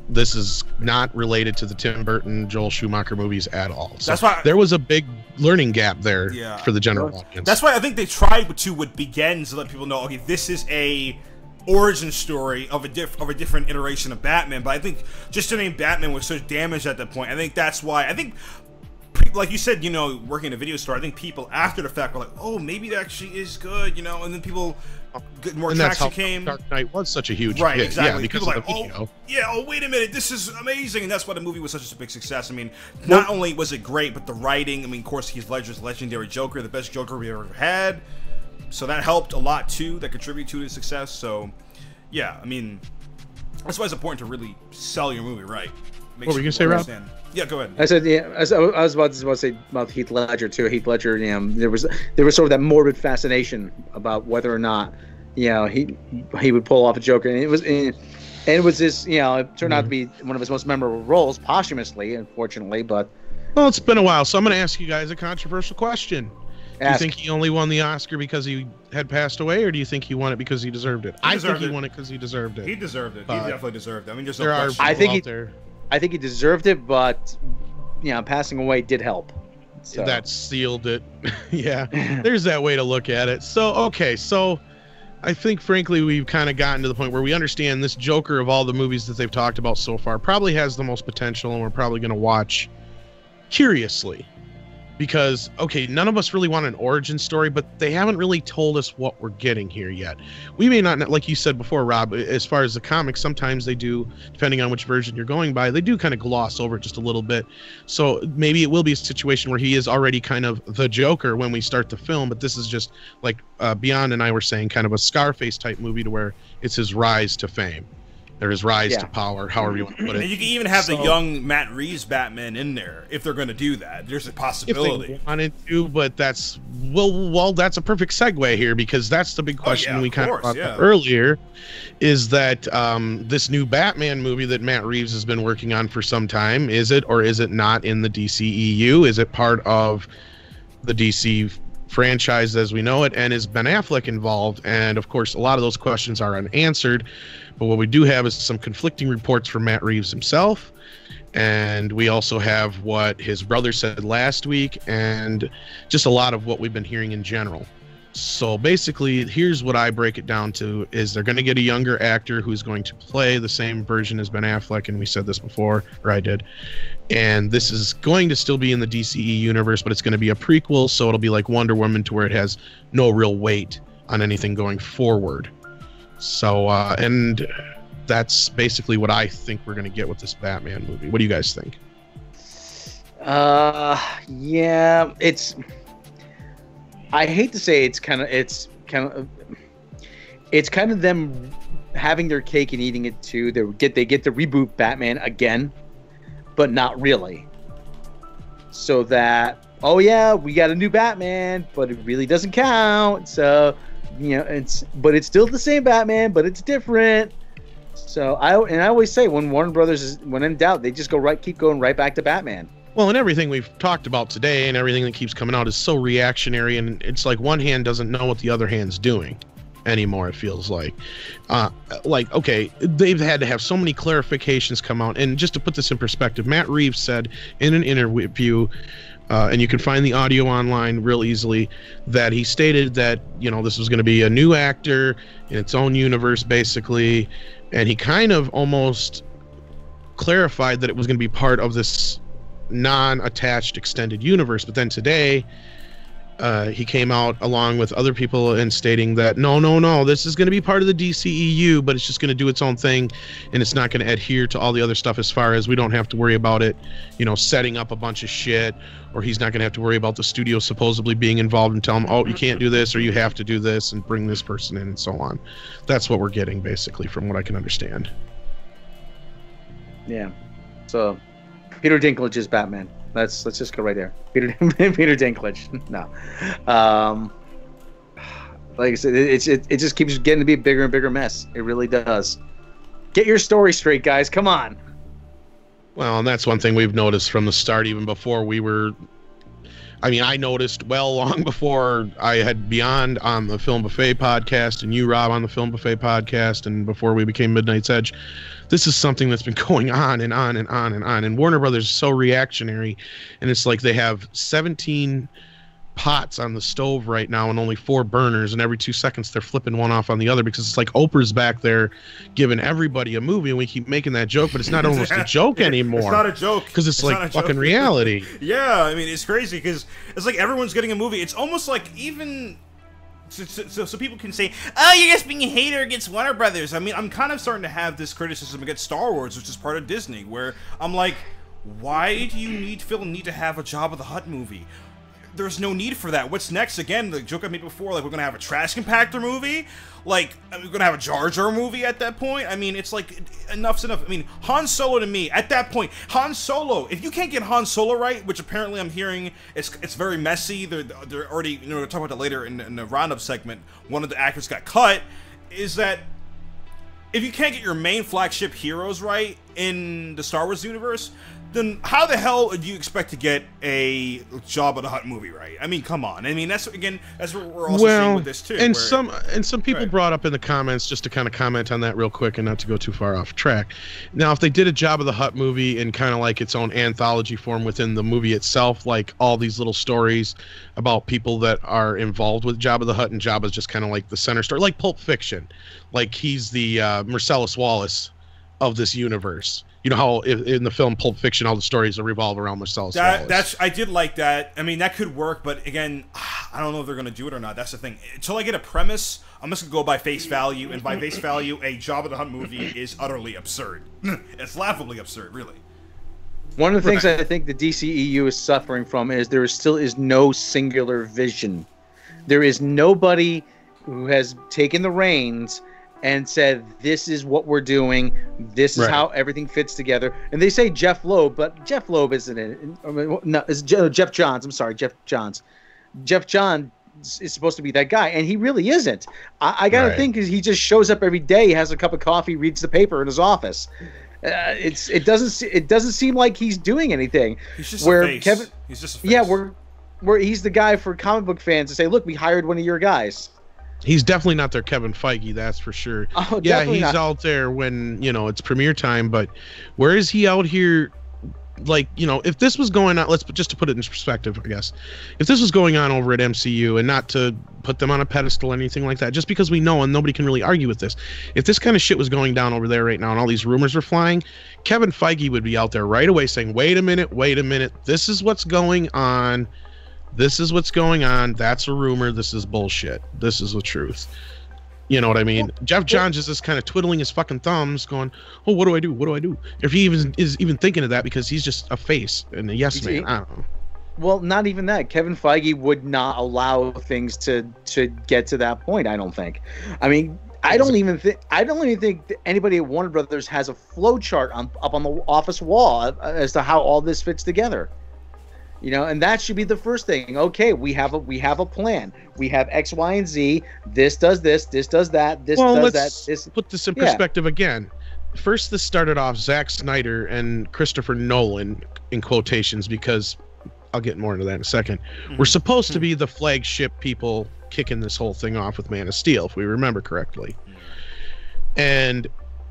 this is not related to the Tim Burton, Joel Schumacher movies at all. So that's why there was a big learning gap there for the general audience. That's why I think they tried to with Begins to let people know, okay, this is a origin story of a different iteration of Batman. But I think just the name Batman was so damaged at that point. I think that's why. I think like you said, working in a video store, I think people after the fact were like, oh, maybe that actually is good, and then people more traction came. Dark Knight was such a huge right, hit. exactly. Yeah, because people of the video. Oh, wait a minute, this is amazing, and that's why the movie was such a big success. I mean, not only was it great, but the writing. I mean, of course, Heath Ledger's legendary Joker, the best Joker we ever had. So that helped a lot too. That contributed to the success. So, yeah, I mean, that's why it's important to really sell your movie right. What were you gonna say, Rob? Yeah, go ahead. I said, I was about to say about Heath Ledger too. Heath Ledger, there was sort of that morbid fascination about whether or not, he would pull off a Joker, and it was this, it turned out to be one of his most memorable roles posthumously, unfortunately. But well, it's been a while, so I'm gonna ask you guys a controversial question. Do you ask. think he only won the Oscar because he had passed away, or do you think he won it because he deserved it? I think he won it because he deserved it. He deserved it. He definitely deserved it. I mean, there's no there are question. people out there. I think he deserved it, but passing away did help. So. That sealed it. Yeah, there's that way to look at it. So, okay, so I think, frankly, we've kind of gotten to the point where we understand this Joker of all the movies that they've talked about so far probably has the most potential, and we're probably going to watch curiously. Because, okay, none of us really want an origin story, but they haven't really told us what we're getting here yet. We may not, like you said before, Rob, as far as the comics, sometimes they do, depending on which version you're going by, they do kind of gloss over it just a little bit. So maybe it will be a situation where he is already kind of the Joker when we start the film, but this is just, like Beyond and I were saying, kind of a Scarface type movie to where it's his rise to fame. Or his rise to power, however you want to put it. And you can even have the young Matt Reeves Batman in there if they're going to do that. There's a possibility. If they wanted to, but that's that's a perfect segue here, because that's the big question we kind of brought up earlier, is that this new Batman movie that Matt Reeves has been working on for some time, is it or is it not in the DCEU? Is it part of the DC franchise as we know it? And is Ben Affleck involved? And of course, a lot of those questions are unanswered. But what we do have is some conflicting reports from Matt Reeves himself. And we also have what his brother said last week, and just a lot of what we've been hearing in general. So basically, here's what I break it down to, is they're going to get a younger actor who's going to play the same version as Ben Affleck. And we said this before, or I did. And this is going to still be in the DCE universe, but it's going to be a prequel. So it'll be like Wonder Woman, to where it has no real weight on anything going forward. So, and that's basically what I think we're going to get with this Batman movie. What do you guys think? Yeah, I hate to say it's kind of them having their cake and eating it too. They get to reboot Batman again, but not really. So that, oh yeah, we got a new Batman, but it really doesn't count. So, it's still the same Batman, but it's different. So I always say, when Warner Brothers when in doubt, they just keep going right back to Batman. Well, and everything we've talked about today and everything that keeps coming out is so reactionary, and it's like one hand doesn't know what the other hand's doing anymore, it feels like. Okay, they've had to have so many clarifications come out. And just to put this in perspective, Matt Reeves said in an interview, and you can find the audio online real easily, that he stated that, this was going to be a new actor in its own universe, basically. And he kind of almost clarified that it was going to be part of this non-attached extended universe. But then today, he came out along with other people and stating that no, this is going to be part of the DCEU, but it's just going to do its own thing, and it's not going to adhere to all the other stuff, as far as we don't have to worry about it, setting up a bunch of shit, or he's not going to have to worry about the studio supposedly being involved and tell him, oh, you can't do this, or you have to do this, and bring this person in, and so on. That's what we're getting, basically, from what I can understand. Yeah. So, Peter Dinklage is Batman. Let's just go right there. Peter Dinklage. No. Like I said, it just keeps getting to be a bigger and bigger mess. It really does. Get your story straight, guys. Come on. Well, and that's one thing we've noticed from the start, even before we were... I noticed long before I had Beyond on the Film Buffet podcast, and you, Rob, on the Film Buffet podcast, and before we became Midnight's Edge. This is something that's been going on and on and on and on. And Warner Brothers is so reactionary, and it's like they have 17 pots on the stove right now and only 4 burners, and every 2 seconds they're flipping one off on the other because it's like Oprah's back there giving everybody a movie, and we keep making that joke, but it's not almost a joke anymore. It's not a joke because it's like fucking reality. Yeah, I mean, it's crazy because it's like everyone's getting a movie. It's almost like even so people can say, oh, you're just being a hater against Warner Brothers. I mean, I'm kind of starting to have this criticism against Star Wars, which is part of Disney, where I'm like, why do you need to have a Jabba the Hutt movie? There's no need for that. What's next? Again, the joke I made before, like, we're gonna have a trash compactor movie? Like, we're gonna have a Jar Jar movie at that point? I mean, it's like, enough's enough. I mean, Han Solo to me, at that point, Han Solo, if you can't get Han Solo right, which apparently I'm hearing it's very messy, they're already, we'll talk about that later in the roundup segment, one of the actors got cut, is that if you can't get your main flagship heroes right in the Star Wars universe, then how the hell do you expect to get a Jabba the Hutt movie right? I mean, come on. I mean, that's what we're also seeing with this too. And some people brought up in the comments, just to kind of comment on that real quick and not to go too far off track. Now, if they did a Jabba the Hutt movie in kind of like its own anthology form within the movie itself, like all these little stories about people that are involved with Jabba the Hutt, and Jabba's just kind of like the center story, like Pulp Fiction, like he's the Marcellus Wallace of this universe. You know how in the film Pulp Fiction, all the stories revolve around Marcellus Wallace. I did like that. I mean, that could work, but again, I don't know if they're going to do it or not. That's the thing. Until I get a premise, I'm just going to go by face value, and by face value, a Jabba the Hutt movie is utterly absurd. It's laughably absurd, really. One of the things I think the DCEU is suffering from is there still is no singular vision. There is nobody who has taken the reins and said, this is what we're doing, this is how everything fits together. And they say Jeff Loeb, but Jeff Loeb isn't it. No, it's Jeff Johns. I'm sorry, Jeff Johns. Jeff Johns is supposed to be that guy, and he really isn't. I gotta think he just shows up every day, has a cup of coffee, reads the paper in his office. It doesn't seem like he's doing anything. He's just a face. He's just a face. Yeah, where he's the guy for comic book fans to say, look, we hired one of your guys. He's definitely not their Kevin Feige, that's for sure. Oh, yeah, he's out there when, it's premiere time, but where is he out here? Like, if this was going on, just to put it in perspective, I guess, if this was going on over at MCU, and not to put them on a pedestal or anything like that, just because we know, and nobody can really argue with this, if this kind of shit was going down over there right now and all these rumors were flying, Kevin Feige would be out there right away saying, wait a minute, this is what's going on. This is what's going on. That's a rumor. This is bullshit. This is the truth. You know what I mean? Jeff Johns is just kind of twiddling his fucking thumbs going, oh, what do I do? What do I do? If he is even thinking of that, because he's just a face and a yes man. I don't know. Well, not even that. Kevin Feige would not allow things to get to that point, I don't think. I mean, I don't even think that anybody at Warner Brothers has a flow chart up on the office wall as to how all this fits together. And that should be the first thing. Okay, we have a plan. We have X, Y, and Z. This does this. This does that. This does that. Let's put this in perspective again. First, this started off Zack Snyder and Christopher Nolan, in quotations, because I'll get more into that in a second. We're supposed to be the flagship people kicking this whole thing off with Man of Steel, if we remember correctly. And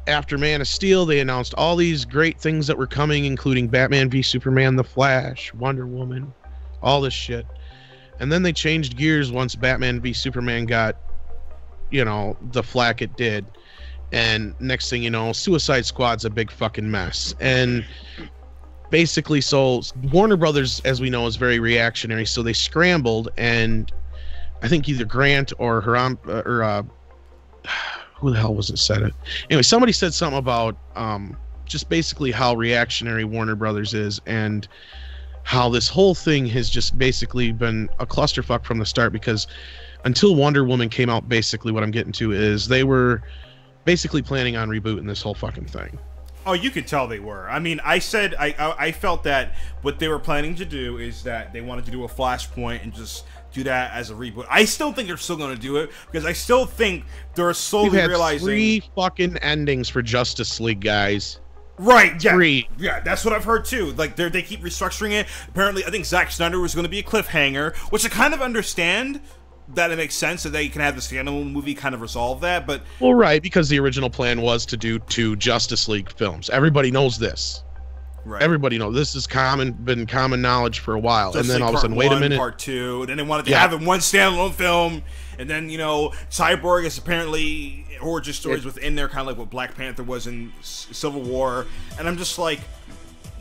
after Man of Steel, they announced all these great things that were coming, including Batman v Superman, The Flash, Wonder Woman, all this shit. And then they changed gears once Batman v Superman got, the flack it did. And next thing you know, Suicide Squad's a big fucking mess. And basically, so Warner Brothers, as we know, is very reactionary. So they scrambled, and I think either Grant or who the hell was it said it? Anyway, somebody said something about just basically how reactionary Warner Brothers is, and how this whole thing has just basically been a clusterfuck from the start, because until Wonder Woman came out, basically what I'm getting to is they were basically planning on rebooting this whole fucking thing. Oh, you could tell they were. I mean, I felt that what they were planning to do is that they wanted to do a Flashpoint and just do that as a reboot. I still think they're still going to do it, because I still think they're slowly realizing 3 fucking endings for Justice League, guys. Right, yeah. 3. Yeah, that's what I've heard too. Like, they keep restructuring it. Apparently, I think Zack Snyder was going to be a cliffhanger, which I kind of understand that it makes sense that they can have the standalone movie kind of resolve that, but... Well, right, because the original plan was to do 2 Justice League films. Everybody knows this. Right. Everybody knows this is been common knowledge for a while. Just and then like all of a sudden, wait a minute. Part 2, and then they wanted to have it one standalone film, and then Cyborg is apparently origin stories within there, kind of like what Black Panther was in Civil War, and I'm just like,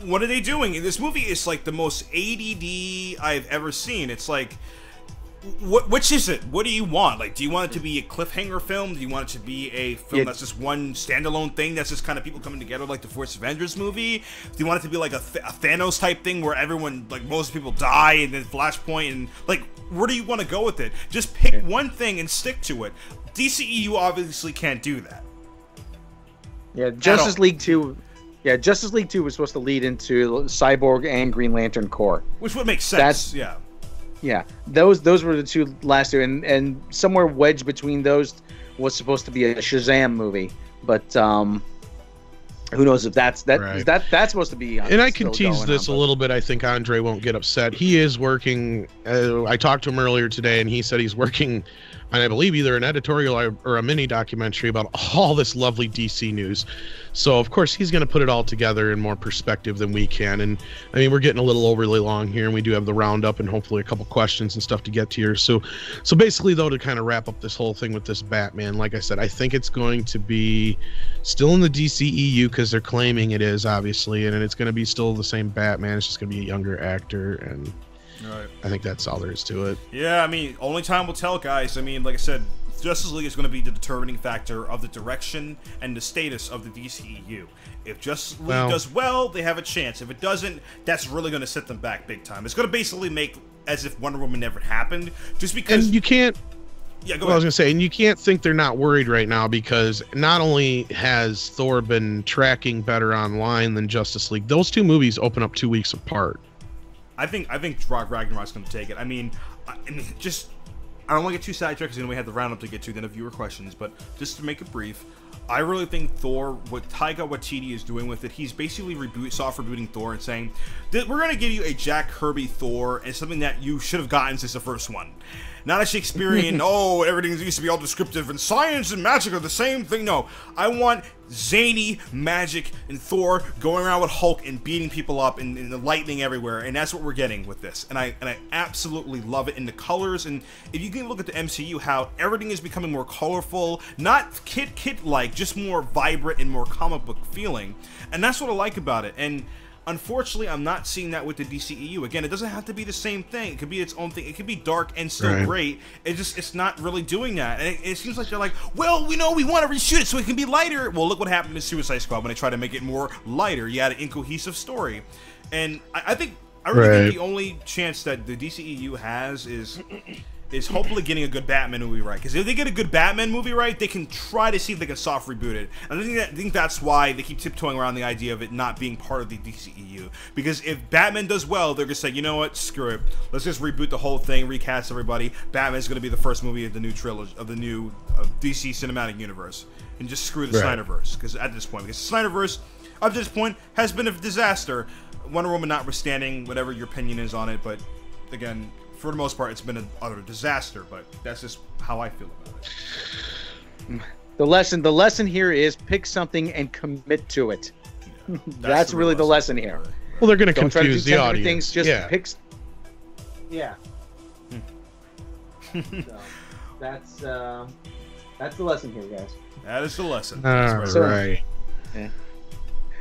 what are they doing? This movie is like the most ADD I've ever seen. It's like, which is it? What do you want? Like, do you want it to be a cliffhanger film? Do you want it to be a film that's just one standalone thing that's just kind of people coming together like the First Avengers movie? Do you want it to be like a Thanos type thing where everyone, like most people die and then Flashpoint, and like, where do you want to go with it? Just pick one thing and stick to it. DCEU obviously can't do that. Yeah, Justice League 2. Yeah, Justice League 2 was supposed to lead into Cyborg and Green Lantern Corps. Which would make sense, Yeah, those were the two last two, and somewhere wedged between those was supposed to be a Shazam movie, but who knows if that's supposed to be. And I can tease this a little bit. I think Andre won't get upset. He is working. I talked to him earlier today, and he said he's working on, I believe, either an editorial or a mini documentary about all this lovely DC news. So, of course, he's going to put it all together in more perspective than we can. And, I mean, we're getting a little overly long here, and we do have the roundup and hopefully a couple questions and stuff to get to here. So basically, though, to kind of wrap up this whole thing with this Batman, like I said, I think it's going to be still in the DCEU because they're claiming it is, obviously, and it's going to be still the same Batman. It's just going to be a younger actor, and I think that's all there is to it. Yeah, I mean, only time will tell, guys. I mean, like I said, Justice League is going to be the determining factor of the direction and the status of the DCEU. If Justice League does well, they have a chance. If it doesn't, that's really going to set them back big time. It's going to basically make as if Wonder Woman never happened, just because. And you can't. Yeah, go ahead. I was going to say, and you can't think they're not worried right now, because not only has Thor been tracking better online than Justice League, those two movies open up 2 weeks apart. I think Ragnarok's going to take it. I mean, just. I don't want to get too sidetracked because we have the roundup to get to, then a viewer questions, but just to make it brief, I really think Thor, what Taika Waititi is doing with it, he's basically soft rebooting Thor and saying that we're going to give you a Jack Kirby Thor and something that you should have gotten since the first one. Not a Shakespearean, everything used to be all descriptive and science and magic are the same thing. No, I want zany magic and Thor going around with Hulk and beating people up and the lightning everywhere, and that's what we're getting with this. And I absolutely love it in the colors. And if you can look at the MCU, how everything is becoming more colorful, not kid-like, just more vibrant and more comic book feeling. And that's what I like about it. And unfortunately, I'm not seeing that with the DCEU. Again, it doesn't have to be the same thing. It could be its own thing. It could be dark and still great. It's not really doing that. And it seems like they're like, well, we want to reshoot it so it can be lighter. Well, look what happened to Suicide Squad when they tried to make it more lighter. You had an incohesive story. And I really think the only chance that the DCEU has is hopefully getting a good Batman movie right. Because if they get a good Batman movie right, they can try to see if they can soft reboot it. And I think that's why they keep tiptoeing around the idea of it not being part of the DCEU. Because if Batman does well, they're going to say, you know what, screw it. Let's just reboot the whole thing, recast everybody. Batman's going to be the first movie of the new trilogy, of the new DC cinematic universe. And just screw the Snyderverse. Because at this point, the Snyderverse, up to this point, has been a disaster. Wonder Woman notwithstanding, whatever your opinion is on it. But, again, for the most part, it's been an utter disaster, but that's just how I feel about it. The lesson here is pick something and commit to it. Yeah, that's really the lesson here. Well, they're going to confuse the audience. Things, just pick. Yeah. So, that's the lesson here, guys. That is the lesson. All right. Yeah.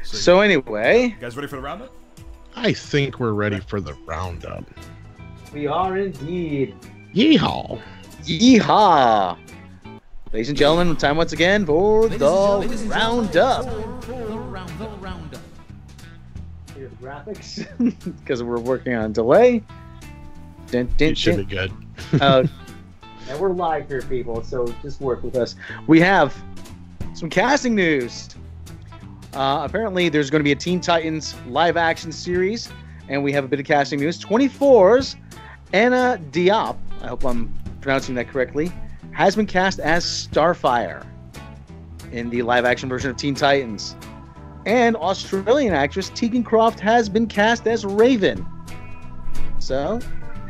So anyway, you guys ready for the roundup? I think we're ready for the roundup. We are indeed. Yeehaw! Yeehaw! Ladies and gentlemen, time once again for the roundup. Here's the graphics, because we're working on delay. It should be good. And we're live here, people, so just work with us. We have some casting news. Apparently, there's going to be a Teen Titans live-action series, and we have a bit of casting news. 24's Anna Diop, I hope I'm pronouncing that correctly, has been cast as Starfire in the live-action version of Teen Titans. And Australian actress Tegan Croft has been cast as Raven. So,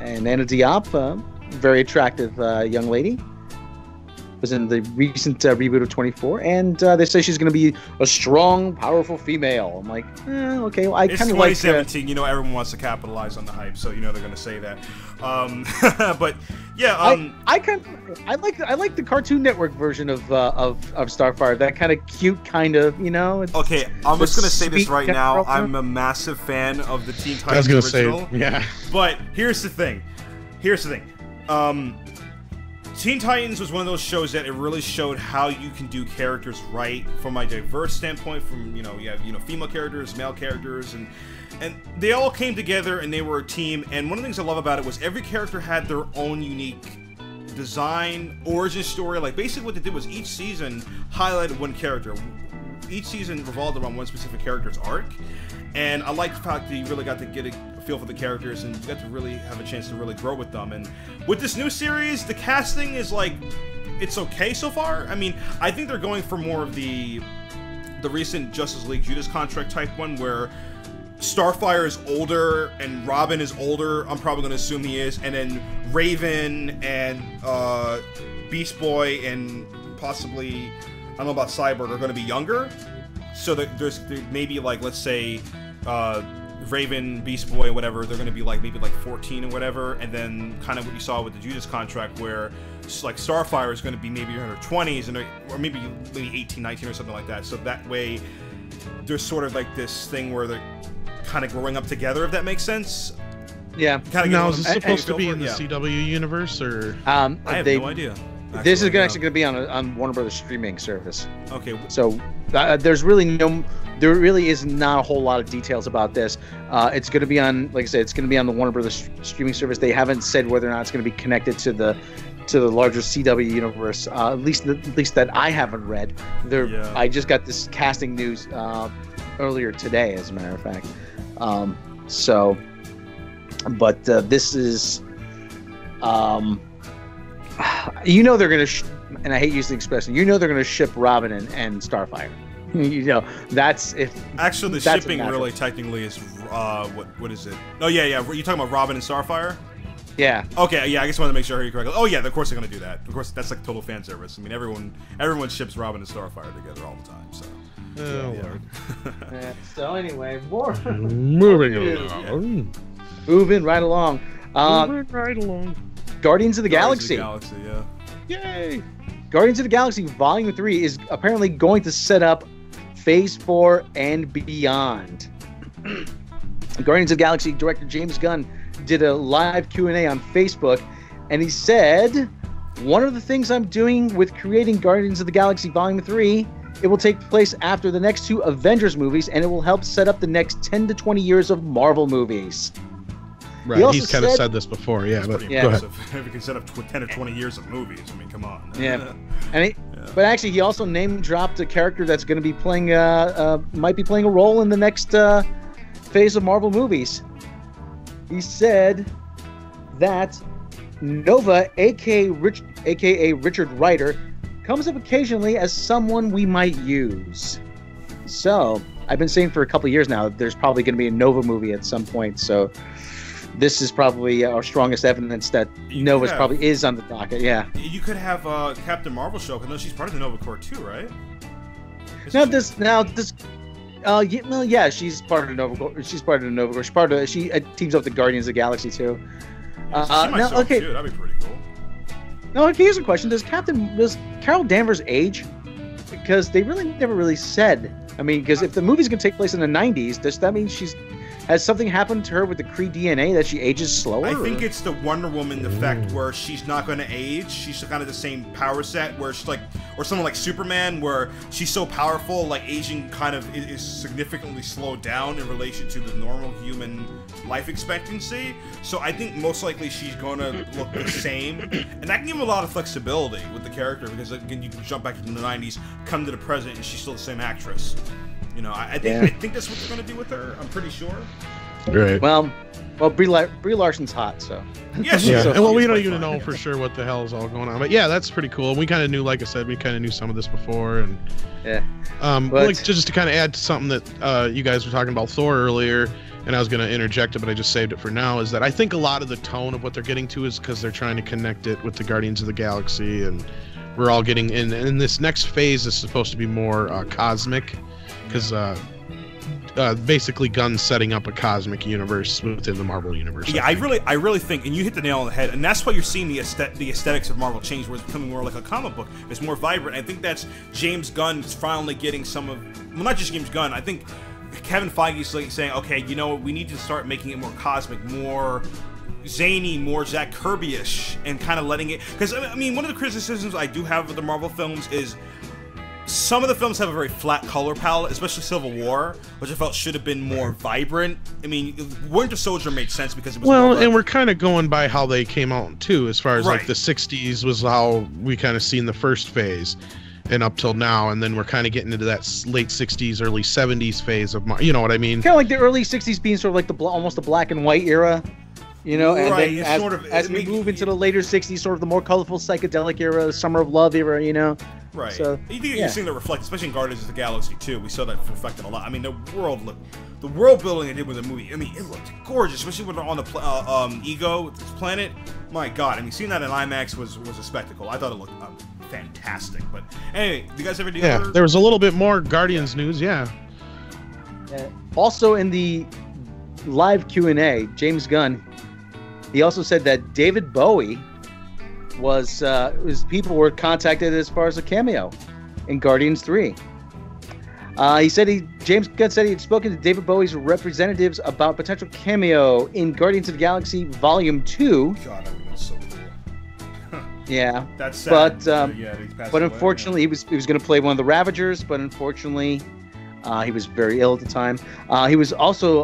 and Anna Diop, very attractive young lady. was in the recent reboot of 24, and they say she's going to be a strong, powerful female. I'm like, okay. Well, I It's kind of like. 2017. Everyone wants to capitalize on the hype, so they're going to say that. But yeah, I like the Cartoon Network version of Starfire. That kind of cute, kind of, Okay, I'm just gonna say this right now. girlfriend. I'm a massive fan of the Teen I was Titans gonna original. say, yeah. But here's the thing. Teen Titans was one of those shows that it really showed how you can do characters right from a diverse standpoint. From you have female characters, male characters, and they all came together and they were a team. And one of the things I love about it was every character had their own unique design, origin story. Like basically what they did was each season highlighted one character. Each season revolved around one specific character's arc. And I like the fact that you really got to get a feel for the characters and you got to really have a chance to really grow with them. And with this new series, the casting is it's okay so far. I mean, I think they're going for more of the recent Justice League Judas Contract type one where Starfire is older and Robin is older. I'm probably going to assume he is. And then Raven and Beast Boy and possibly, I don't know about Cyborg, are going to be younger. So that there maybe let's say Raven, Beast Boy, whatever, they're going to be maybe 14 or whatever, and then kind of what you saw with the Judas Contract where Starfire is going to be maybe in her 20s or maybe 18, 19 or something like that. So that way there's sort of this thing where they're kind of growing up together, if that makes sense. Yeah. Now, is this supposed to be in the CW universe or? I have no idea. This is actually going to be on Warner Brothers streaming service. Okay. So there really is not a whole lot of details about this. It's going to be on, like I said, it's going to be on the Warner Brothers streaming service. They haven't said whether or not it's going to be connected to the larger CW universe. At least that I haven't read. I just got this casting news earlier today, as a matter of fact. This is. They're going to, and I hate using the expression, they're going to ship Robin and Starfire. That's if. Actually, the shipping really technically is, what is it? Oh, yeah. You're talking about Robin and Starfire? Yeah. Okay, yeah, I just wanted to make sure I heard you correctly. Oh, yeah, of course they're going to do that. Of course, that's total fan service. I mean, everyone ships Robin and Starfire together all the time, so. Lord. So anyway, more. Moving along. Moving right along. Moving right along. Guardians of the Galaxy. Yeah. Yay! Guardians of the Galaxy Volume 3 is apparently going to set up Phase 4 and beyond. Guardians of the Galaxy director James Gunn did a live Q&A on Facebook, and he said, one of the things I'm doing with creating Guardians of the Galaxy Volume 3, it will take place after the next 2 Avengers movies, and it will help set up the next 10 to 20 years of Marvel movies. Right, he's kind of said this before, yeah. But pretty go ahead. If we can set up 10 or 20 years of movies, I mean, come on. Yeah, but actually, he also name dropped a character that's going to be playing, might be playing a role in the next phase of Marvel movies. He said that Nova, aka Richard Rider, comes up occasionally as someone we might use. So I've been saying for a couple of years now, there's probably going to be a Nova movie at some point. So. This is probably our strongest evidence that Nova probably is on the docket. Yeah. You could have Captain Marvel show because she's part of the Nova Corps too, right? Yeah, she's part of the Nova Corps. She's part of the Nova Corps. She teams up with the Guardians of the Galaxy too. Too. That'd be pretty cool. Now, here's a question: does Carol Danvers age? Because they never really said. I mean, because if the movie's gonna take place in the '90s, does that mean has something happened to her with the Kree DNA that she ages slower? I think it's the Wonder Woman effect where she's not going to age. She's kind of the same power set where she's or someone like Superman where she's so powerful, aging kind of is significantly slowed down in relation to the normal human life expectancy. So I think most likely she's going to look the same. And that can give a lot of flexibility with the character because, again, you can jump back into the 90s, come to the present, and she's still the same actress. I think that's what they're going to do with her. I'm pretty sure. Right. Well, Brie Larson's hot, so. Yeah. And we don't even know for sure what the hell is all going on. But yeah, that's pretty cool. We kind of knew, like I said, some of this before. And just to kind of add to something that you guys were talking about Thor earlier, and I was going to interject it, but I just saved it for now, is that I think a lot of the tone of what they're getting to is because they're trying to connect it with the Guardians of the Galaxy and we're all getting in. And this next phase is supposed to be more cosmic, because basically Gunn's setting up a cosmic universe within the Marvel universe. Yeah, I really think, and you hit the nail on the head, and that's why you're seeing the aesthetics of Marvel change, where it's becoming more like a comic book. It's more vibrant. I think that's James Gunn finally getting some of, well, not just James Gunn. I think Kevin Feige's like saying, okay, you know, we need to start making it more cosmic, more zany, more Jack Kirby-ish, and kind of letting it, because I mean, one of the criticisms I do have of the Marvel films is some of the films have a very flat color palette, especially Civil War, which I felt should have been more vibrant. I mean, Winter Soldier made sense because it was and we're kind of going by how they came out too, as far as like the 60s was how we kind of seen the first phase, and up till now, and then we're kind of getting into that late 60s, early 70s phase of, you know what I mean? Kind of like the early 60s being sort of like almost the black and white era. You know, and then as we move into the later 60s, sort of the more colorful psychedelic era, Summer of Love era, you know. Right. So, you're seeing that reflect, especially in Guardians of the Galaxy 2. We saw that reflected a lot. I mean, the world building they did with the movie. I mean, it looked gorgeous, especially when they're on the Ego planet. My God, I mean, seeing that in IMAX was a spectacle. I thought it looked fantastic. But anyway, do you guys ever do? Yeah, there was a little bit more Guardians news. Yeah. Also in the live Q&A, James Gunn, he also said that David Bowie people were contacted as far as a cameo in Guardians 3. James Gunn said he had spoken to David Bowie's representatives about potential cameo in Guardians of the Galaxy Volume 2. God, that would have been so cool. Yeah. That's sad. But unfortunately, he was going to play one of the Ravagers, but unfortunately, he was very ill at the time. He was also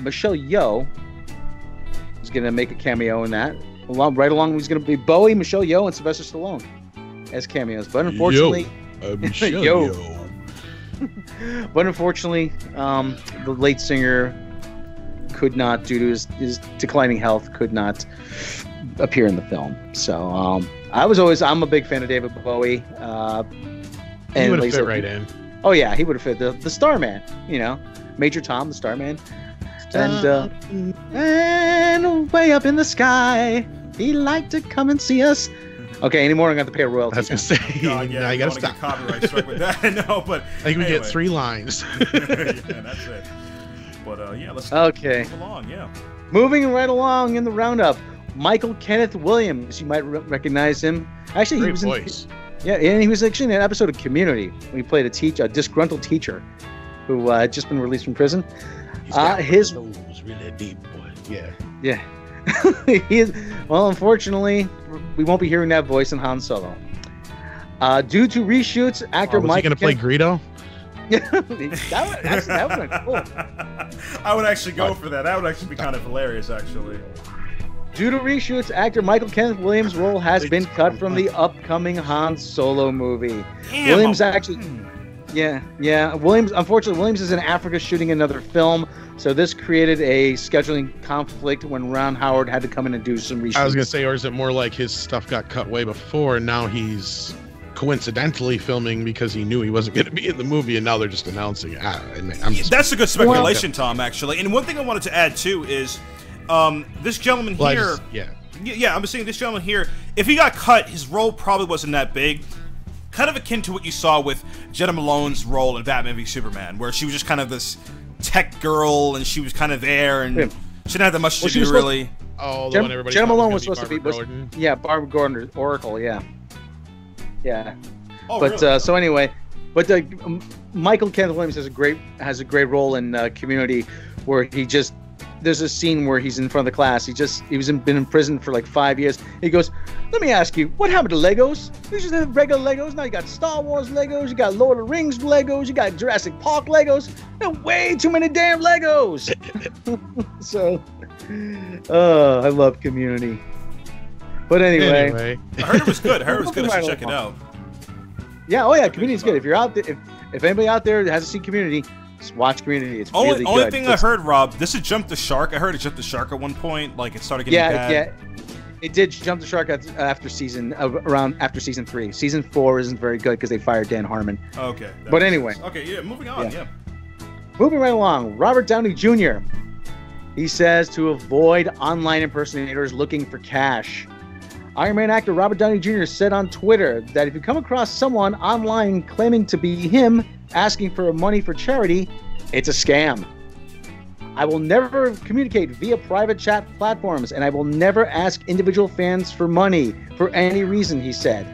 Michelle Yeoh was going to make a cameo in that. Right along, was going to be Bowie, Michelle Yeoh, and Sylvester Stallone as cameos. But unfortunately, Michelle Yeoh. But unfortunately, the late singer could not, due to his declining health, could not appear in the film. So I'm a big fan of David Bowie. He would have fit right in. Oh yeah, he would have fit the Starman. You know, Major Tom, the Starman. And way up in the sky, he liked to come and see us. Okay, anymore, I'm going to pay a royalty. I was going to say, now you got to stop. Copyright strike with that. No, but I think we get 3 lines. Yeah, that's it. But let's move along. Yeah, moving right along in the roundup, Michael Kenneth Williams. You might recognize him. Actually, Great he was voice. And he was actually in an episode of Community when he played a disgruntled teacher who had just been released from prison. His nose really deep, boy. Yeah. He is. Well, unfortunately, we won't be hearing that voice in Han Solo. Due to reshoots, actor Mike. Mike. He going to play Greedo? that would be cool. I would actually go for that. That would actually be kind of hilarious, actually. Due to reshoots, actor Michael Kenneth Williams' role has been cut from the upcoming Han Solo movie. Damn. Williams actually. Yeah. Unfortunately, Williams is in Africa shooting another film, so this created a scheduling conflict when Ron Howard had to come in and do some reshoots. I was going to say, or is it more like his stuff got cut way before, and now he's coincidentally filming because he knew he wasn't going to be in the movie, and now they're just announcing it. That's a good speculation, Tom, actually. And one thing I wanted to add, too, is this gentleman here... Yeah, I'm saying this gentleman here, if he got cut, his role probably wasn't that big. Kind of akin to what you saw with Jenna Malone's role in Batman v Superman, where she was just kind of this tech girl, and she was kind of there, and she didn't have that much to do, really. The one everybody Jenna Malone was supposed to be Barbara Gordon, Oracle, yeah. Oh, but really? So anyway, Michael Kenneth Williams has a great role in Community, where there's a scene where he's in front of the class. Been in prison for like 5 years. He goes, "Let me ask you, what happened to Legos? You just have regular Legos. Now you got Star Wars Legos, you got Lord of the Rings Legos, you got Jurassic Park Legos. There are way too many damn Legos." So, I love Community. But anyway. I heard it was good. I should check it out. Yeah, Community's good. If you're out there, if anybody out there hasn't seen Community, just watch Community. It's really good. Only thing I heard, Rob, this is Jump the Shark. I heard it jumped the shark at one point. Like, it started getting bad. Yeah. It did jump the shark after season 3. Season 4 isn't very good because they fired Dan Harmon. Okay. But anyway. Okay, yeah, moving on, yeah. Moving right along, Robert Downey Jr. He says to avoid online impersonators looking for cash. Iron Man actor Robert Downey Jr. said on Twitter that if you come across someone online claiming to be him asking for money for charity, it's a scam. I will never communicate via private chat platforms, and I will never ask individual fans for money for any reason, he said.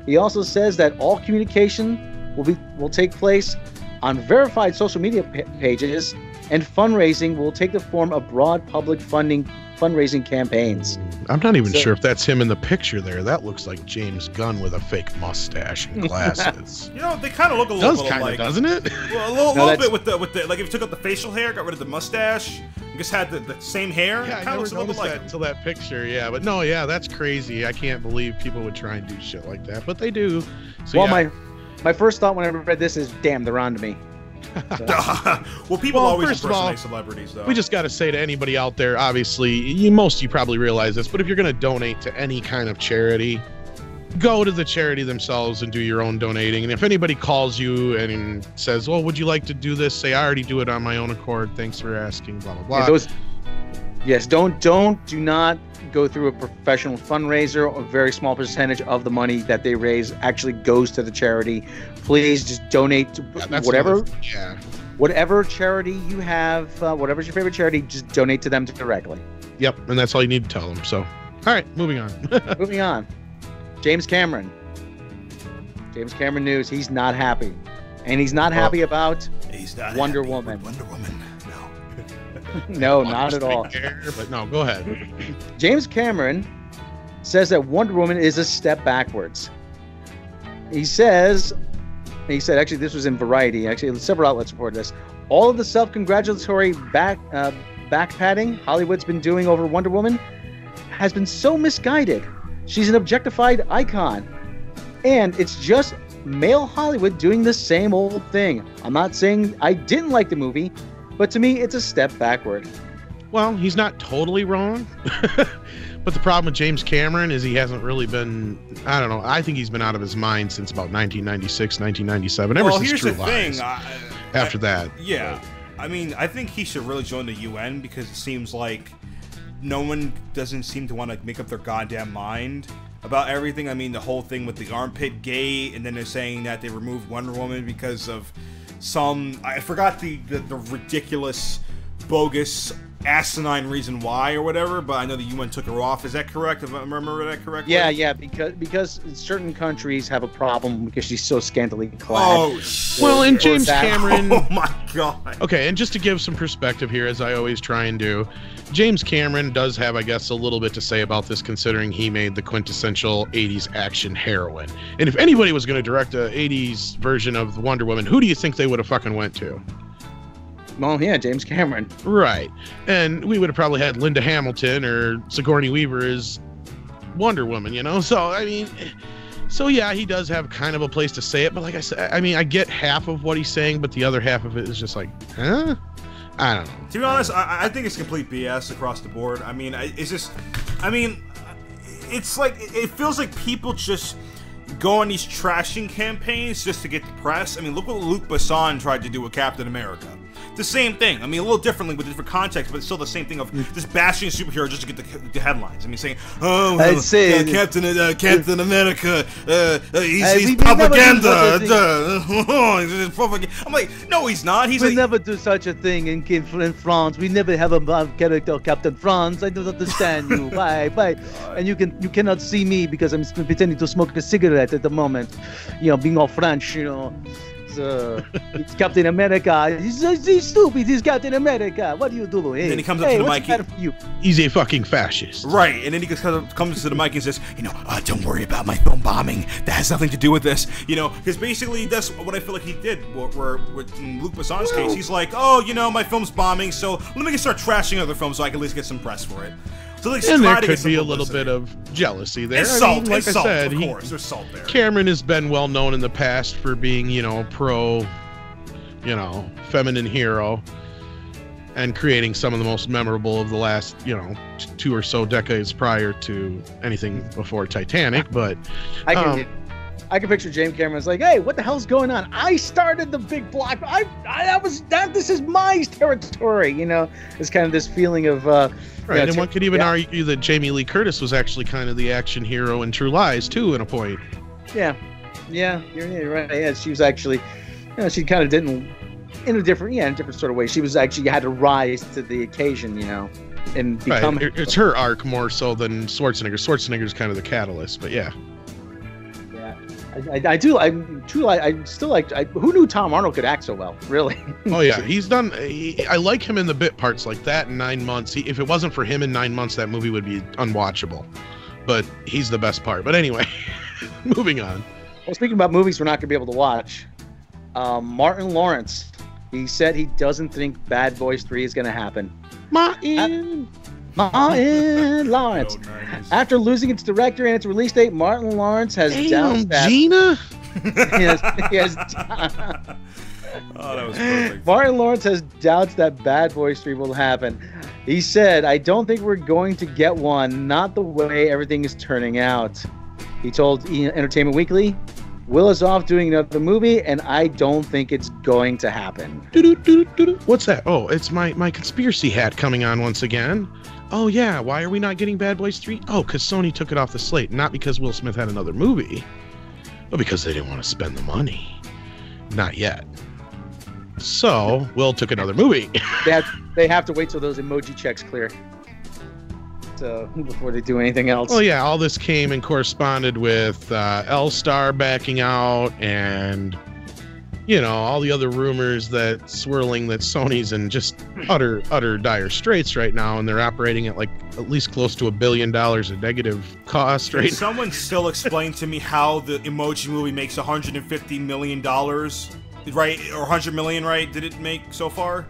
He also says that all communication will take place on verified social media pages, and fundraising will take the form of broad public fundraising campaigns. I'm not even sure if that's him in the picture there. That looks like James Gunn with a fake mustache and glasses. You know, they kind of look a little kind of, like, doesn't it? Well, a little bit with the like if you took out the facial hair, got rid of the mustache, and just had the same hair. Yeah, it I kind of never looks a little bit noticed like that him. until that picture. Yeah, but no, yeah, that's crazy. I can't believe people would try and do shit like that, but they do. So, Well, yeah. my first thought when I read this is, damn, they're on to me. Well, people always first of all, impersonate celebrities, though. We just got to say to anybody out there, obviously, you probably realize this, but if you're going to donate to any kind of charity, go to the charity themselves and do your own donating. And if anybody calls you and says, well, would you like to do this? Say, I already do it on my own accord. Thanks for asking, blah, blah, blah. Do not go through a professional fundraiser. A very small percentage of the money that they raise actually goes to the charity. Please just donate to whatever charity you have, whatever's your favorite charity, just donate to them directly. Yep, and that's all you need to tell them. So, all right, moving on. Moving on. James Cameron news. He's not happy. And he's not happy about Wonder Woman. Wonder Woman, no. No, not at all. But no, go ahead. James Cameron says that Wonder Woman is a step backwards. He said, actually, this was in Variety. Actually, several outlets reported this. All of the self-congratulatory back patting Hollywood's been doing over Wonder Woman has been so misguided. She's an objectified icon. And it's just male Hollywood doing the same old thing. I'm not saying I didn't like the movie, but to me, it's a step backward. Well, he's not totally wrong. But the problem with James Cameron is he hasn't really been, I don't know, I think he's been out of his mind since about 1996, 1997, ever since True Lies. After that. Yeah. I mean, I think he should really join the UN because it seems like no one doesn't seem to want to make up their goddamn mind about everything. I mean, the whole thing with the armpit gate, and then they're saying that they removed Wonder Woman because of some, I forgot the ridiculous, bogus, asinine reason why or whatever, but I know the UN took her off. Is that correct? If I remember that correctly? Yeah, because certain countries have a problem because she's so scantily clad. Oh, shit. Well, and James Cameron... Oh, my God. Okay, and just to give some perspective here, as I always try and do, James Cameron does have, I guess, a little bit to say about this, considering he made the quintessential 80s action heroine. And if anybody was going to direct a 80s version of Wonder Woman, who do you think they would have fucking went to? Well, yeah, James Cameron. Right. And we would have probably had Linda Hamilton or Sigourney Weaver as Wonder Woman, you know? So, I mean, so yeah, he does have kind of a place to say it, but like I said, I mean, I get half of what he's saying, but the other half of it is just like, huh? I don't know. To be honest, I think it's complete BS across the board. I mean, it's just, I mean, it's like, it feels like people just go on these trashing campaigns just to get the press. I mean, look what Luc Besson tried to do with Captain America. The same thing. I mean, a little differently with different context, but it's still the same thing of just bashing a superhero just to get the headlines. I mean, saying, "Oh, well, Captain America, he's propaganda." I'm like, no, he's not. He's we never do such a thing in France. We never have a character Captain France. I don't understand you. Why? And you cannot see me because I'm pretending to smoke a cigarette at the moment. You know, being all French. You know. It's Captain America. He's stupid. He's Captain America. What are you doing? Hey, and then he comes up to the mic. He's a fucking fascist. Right. And then he comes to the mic and says, don't worry about my film bombing. That has nothing to do with this. You know, because basically that's what I feel like he did. Where in Luc Besson's case, he's like, my film's bombing, so let me start trashing other films so I can at least get some press for it. So and there could be a little bit of jealousy there. It's salt, like I said, of course, there's salt there. Cameron has been well known in the past for being, pro, feminine hero, and creating some of the most memorable of the last, 2 or so decades prior to anything before Titanic. But I I can picture James Cameron's like, hey, what the hell's going on? I started the big block. This is my territory. You know, it's kind of this feeling of. Right, and one could even argue that Jamie Lee Curtis was actually kind of the action hero in True Lies too, in a point. Yeah, you're right. Yeah, she was actually, she kind of didn't, in a different sort of way. She was actually had to rise to the occasion, and become. Right. It's her arc more so than Schwarzenegger. Schwarzenegger's kind of the catalyst, but yeah. I do. I still like. Who knew Tom Arnold could act so well? Really? Oh yeah, he's done. I like him in the bit parts like that. In 9 months, if it wasn't for him in 9 months, that movie would be unwatchable. But he's the best part. But anyway, moving on. Well, speaking about movies we're not going to be able to watch, Martin Lawrence. He said he doesn't think Bad Boys 3 is going to happen. Martin Lawrence. Oh, nice. After losing its director and its release date, Martin Lawrence has doubts that Gina? Yes. Oh, that was perfect. Martin Lawrence has doubts that Bad Boys 3 will happen. He said, I don't think we're going to get one, not the way everything is turning out. He told Entertainment Weekly, Will is off doing another movie, and I don't think it's going to happen. What's that? Oh, it's my conspiracy hat coming on once again. Oh, yeah, why are we not getting Bad Boys 3? Oh, because Sony took it off the slate. Not because Will Smith had another movie, but because they didn't want to spend the money. Not yet. So, Will took another movie. They have to wait till those emoji checks clear. So, before they do anything else. Oh, yeah, all this came and corresponded with L-Star backing out and, all the other rumors that swirling that Sony's in just utter dire straits right now, and they're operating at at least close to $1 billion of negative cost right now. Someone still explain to me how the Emoji Movie makes $150 million, right? Or $100 million, right? Did it make so far?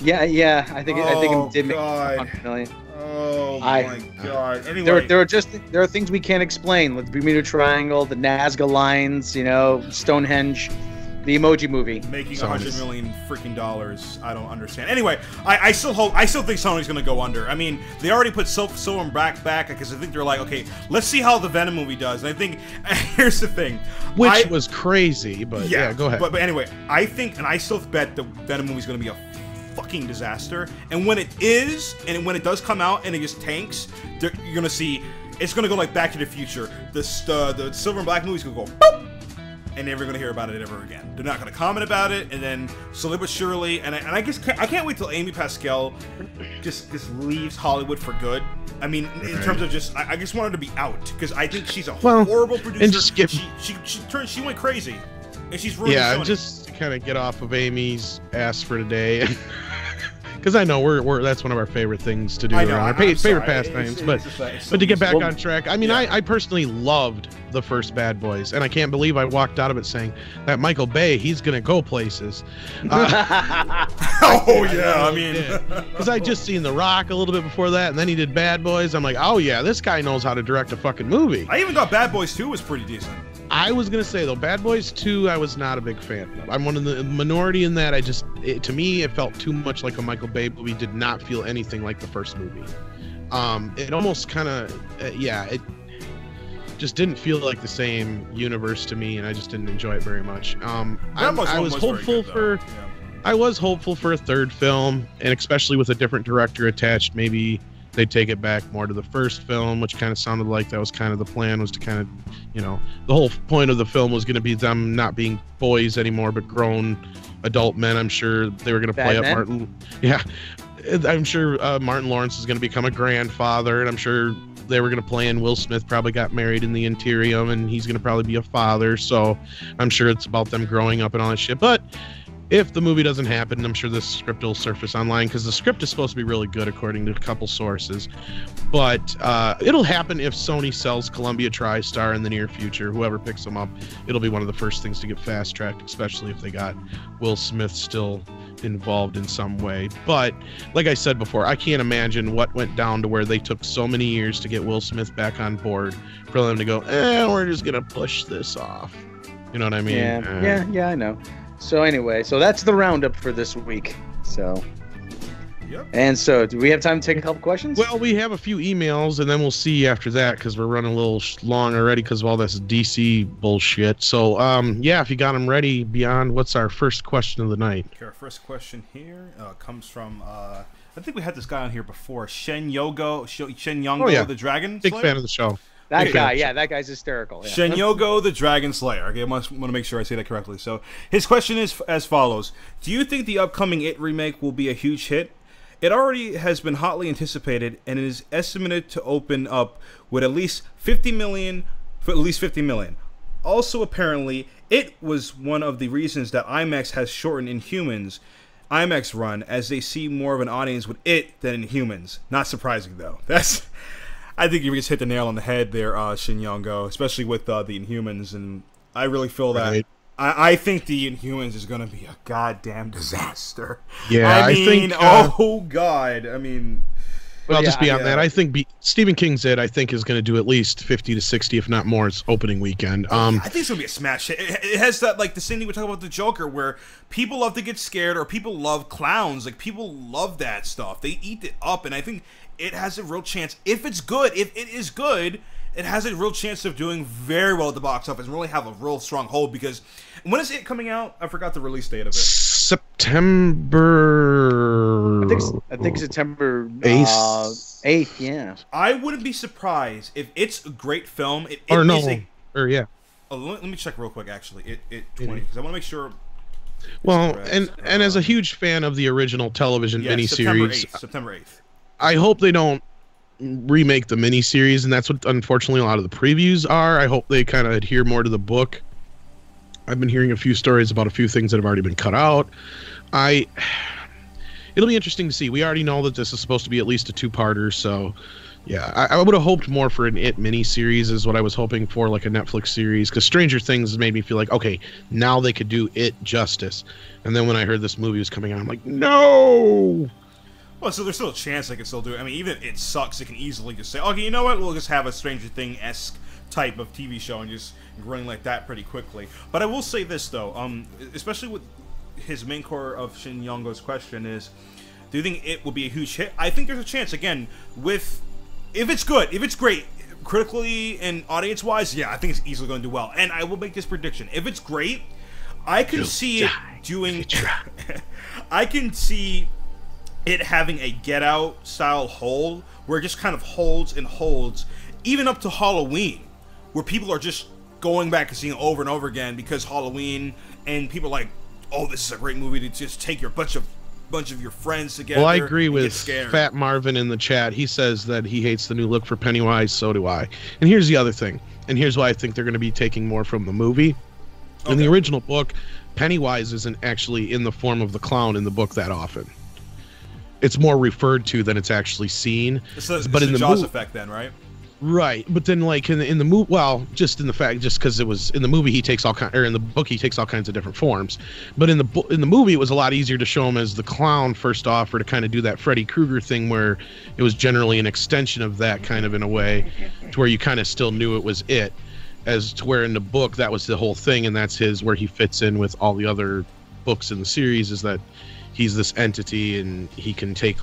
Yeah. I think it did make $100 million. Oh my God! Anyway, there are things we can't explain. Like the Bermuda Triangle, the Nazca lines, Stonehenge. The Emoji Movie making $100 million freaking dollars. I don't understand. Anyway, I still think Sony's gonna go under. I mean, they already put Silver back because I think they're like, okay, let's see how the Venom movie does. And I think here's the thing, which was crazy, but yeah, go ahead. But anyway, I think, and I still bet the Venom movie's gonna be a fucking disaster. And when it is, and when it does come out and it just tanks, you're gonna see it's gonna go like Back to the Future. The Silver and Black movie's gonna go boop, and never gonna hear about it ever again. They're not gonna comment about it, and then slowly but surely, and I can't wait till Amy Pascal just leaves Hollywood for good. I mean, in terms of just, I just want her to be out because I think she's a horrible producer. And just she went crazy, and she's ruined Sony. Just kind of get off of Amy's ass for today. Because I know we're that's one of our favorite things to do around our favorite pastimes. But to get back on track, I mean, I personally loved the first Bad Boys, and I can't believe I walked out of it saying that Michael Bay, he's gonna go places. Oh yeah, I mean, because I just seen The Rock a little bit before that, and then he did Bad Boys. I'm like, oh yeah, this guy knows how to direct a fucking movie. I even thought Bad Boys 2 was pretty decent. I was gonna say though, Bad Boys 2, I was not a big fan of. I'm one of the minority in that. To me, it felt too much like a Michael Bay movie. Did not feel anything like the first movie. It almost kind of, it just didn't feel like the same universe to me, and I just didn't enjoy it very much. I was hopeful for a third film, and especially with a different director attached, maybe they'd take it back more to the first film, which kind of sounded like that was kind of the plan, was to kind of, the whole point of the film was going to be them not being boys anymore, but grown adult men. I'm sure they were going to play up Martin. Yeah. I'm sure Martin Lawrence is going to become a grandfather, and I'm sure they were going to play in Will Smith probably got married in the interim, and he's going to probably be a father. So I'm sure it's about them growing up and all that shit. But if the movie doesn't happen, I'm sure this script will surface online, because the script is supposed to be really good according to a couple sources. But it'll happen if Sony sells Columbia TriStar in the near future. Whoever picks them up, it'll be one of the first things to get fast-tracked, especially if they got Will Smith still involved in some way. But like I said before, I can't imagine what went down to where they took so many years to get Will Smith back on board for them to go, we're just going to push this off. You know what I mean? Yeah, I know. So anyway, that's the roundup for this week. So, Yep. And so, do we have time to take a couple questions? Well, we have a few emails, and then we'll see after that because we're running a little long already because of all this DC bullshit. So, yeah, if you got them ready, Beyond, what's our first question of the night? Okay, our first question here comes from, I think we had this guy on here before, Shen Yongo, the Dragon Big Slayer? fan of the show. That guy, yeah, that guy's hysterical. Yeah. Shen Yongo, the Dragon Slayer. Okay, I want to make sure I say that correctly. So, his question is as follows. Do you think the upcoming It remake will be a huge hit? It already has been hotly anticipated and it is estimated to open up with at least 50 million. Also, apparently, it was one of the reasons that IMAX has shortened Inhumans' IMAX run, as they see more of an audience with it than Inhumans. Not surprising, though. I think you just hit the nail on the head there, Shin Yongo, especially with the Inhumans, and I really feel that. Right. I think the Inhumans is going to be a goddamn disaster. Yeah, I mean, think, oh god, I mean. Well, yeah, just beyond that, I think Stephen King's It, I think, is going to do at least 50 to 60, if not more, its opening weekend. I think it's going to be a smash hit. It has that, like, the same thing we talk about the Joker, where people love to get scared, or people love clowns. Like, people love that stuff. They eat it up, and I think it has a real chance. If it is good, it has a real chance of doing very well at the box office and really have a real strong hold, because when is it coming out? I forgot the release date of it. September. I think September 8th. Yeah. I wouldn't be surprised if it's a great film. Let me check real quick. Actually, it 20, because I want to make sure. Well, and as a huge fan of the original television miniseries, September 8th. I hope they don't remake the miniseries, and that's what unfortunately a lot of the previews are. I hope they kind of adhere more to the book. I've been hearing a few stories about a few things that have already been cut out. It'll be interesting to see. We already know that this is supposed to be at least a two-parter, so yeah, I would have hoped more for an It miniseries is what I was hoping for, like a Netflix series, because Stranger Things made me feel like, okay, now they could do It justice. And then when I heard this movie was coming out, I'm like, no! Well, so there's still a chance they can still do it. I mean, even if it sucks, it can easily just say, okay, you know what, we'll just have a Stranger Thing-esque type of TV show and just running like that pretty quickly. But I will say this, though, especially with his main core of Shin Yongo's question is, do you think it will be a huge hit? I think there's a chance, again, if it's good, if it's great, critically and audience-wise, yeah, I think it's easily going to do well. And I will make this prediction. If it's great, I can see it doing... I can see it having a Get Out style hold, where it just kind of holds and holds, even up to Halloween, where people are just going back and seeing it over and over again because Halloween, and people are like, oh, this is a great movie to just take your bunch of your friends together. Well, I agree with Fat Marvin in the chat. He says that he hates the new look for Pennywise, so do I. And here's the other thing, and here's why I think they're going to be taking more from the movie. Okay. In the original book, Pennywise isn't actually in the form of the clown in the book that often. It's more referred to than it's actually seen. But in the Jaws effect, then, right? Right, but then like in the movie, well, just because it was in the movie, he takes all in the book he takes all kinds of different forms. But in the movie, it was a lot easier to show him as the clown first off, or to kind of do that Freddy Krueger thing where it was generally an extension of that kind of in a way, to where you kind of still knew it was it, as to where in the book that was the whole thing, and that's where he fits in with all the other books in the series, is that he's this entity and he can take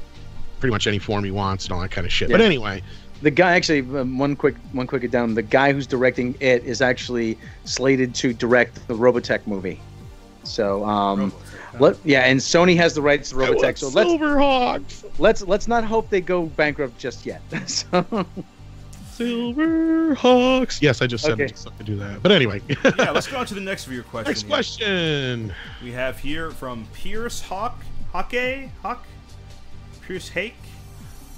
pretty much any form he wants and all that kind of shit. Yeah. But anyway. The guy actually, one quick down. The guy who's directing it is actually slated to direct the Robotech movie. So, and Sony has the rights to Robotech. So let's not hope they go bankrupt just yet. So. Silverhawks. Yes, I just said it, so I could do that. But anyway. Yeah, let's go on to the next viewer question. Next question. We have here from Pierce Pierce Hake.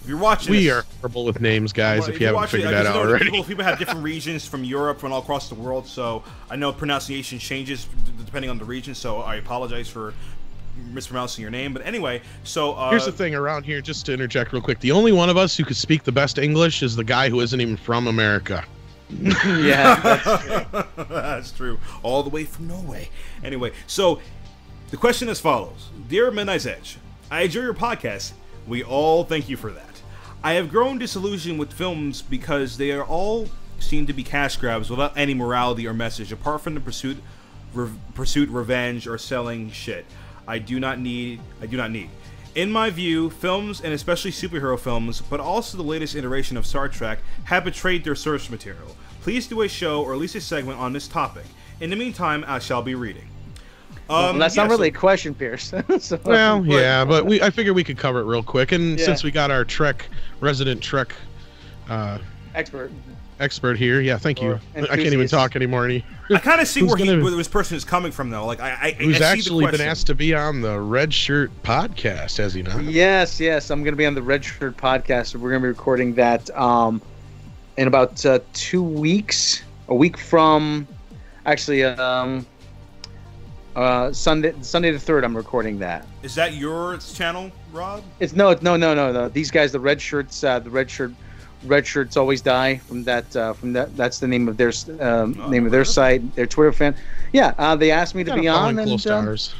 If you're watching we are horrible with names, guys, if you haven't figured that out already. People have different regions from Europe, from all across the world, so I know pronunciation changes depending on the region, so I apologize for mispronouncing your name. But anyway, so... here's the thing around here, just to interject real quick. The only one of us who could speak the best English is the guy who isn't even from America. Yeah, that's true. That's true. All the way from Norway. Anyway, so the question is as follows. Dear Midnight's Edge, I enjoy your podcast. We all thank you for that. I have grown disillusioned with films because they are all seem to be cash grabs without any morality or message, apart from the pursuit, revenge, or selling shit. I do not need. In my view, films, and especially superhero films, but also the latest iteration of Star Trek, have betrayed their source material. Please do a show or at least a segment on this topic. In the meantime, I shall be reading. Well, that's not really a question, Pierce. So, well, yeah, but I figured we could cover it real quick. And since we got our resident Trek expert here, yeah, thank you. I can't even talk anymore. I kind of see where this person is coming from, though. Like, who's I actually been asked to be on the Red Shirt podcast, has he not? Yes, I'm going to be on the Red Shirt podcast. We're going to be recording that in about 2 weeks. A week from, actually, Sunday the 3rd. I'm recording that. Is that your channel, Rob? It's no. These guys, the Red Shirts, Red Shirts Always Die. That's the name of their their site, their Twitter fan. Yeah, they asked me to be on, and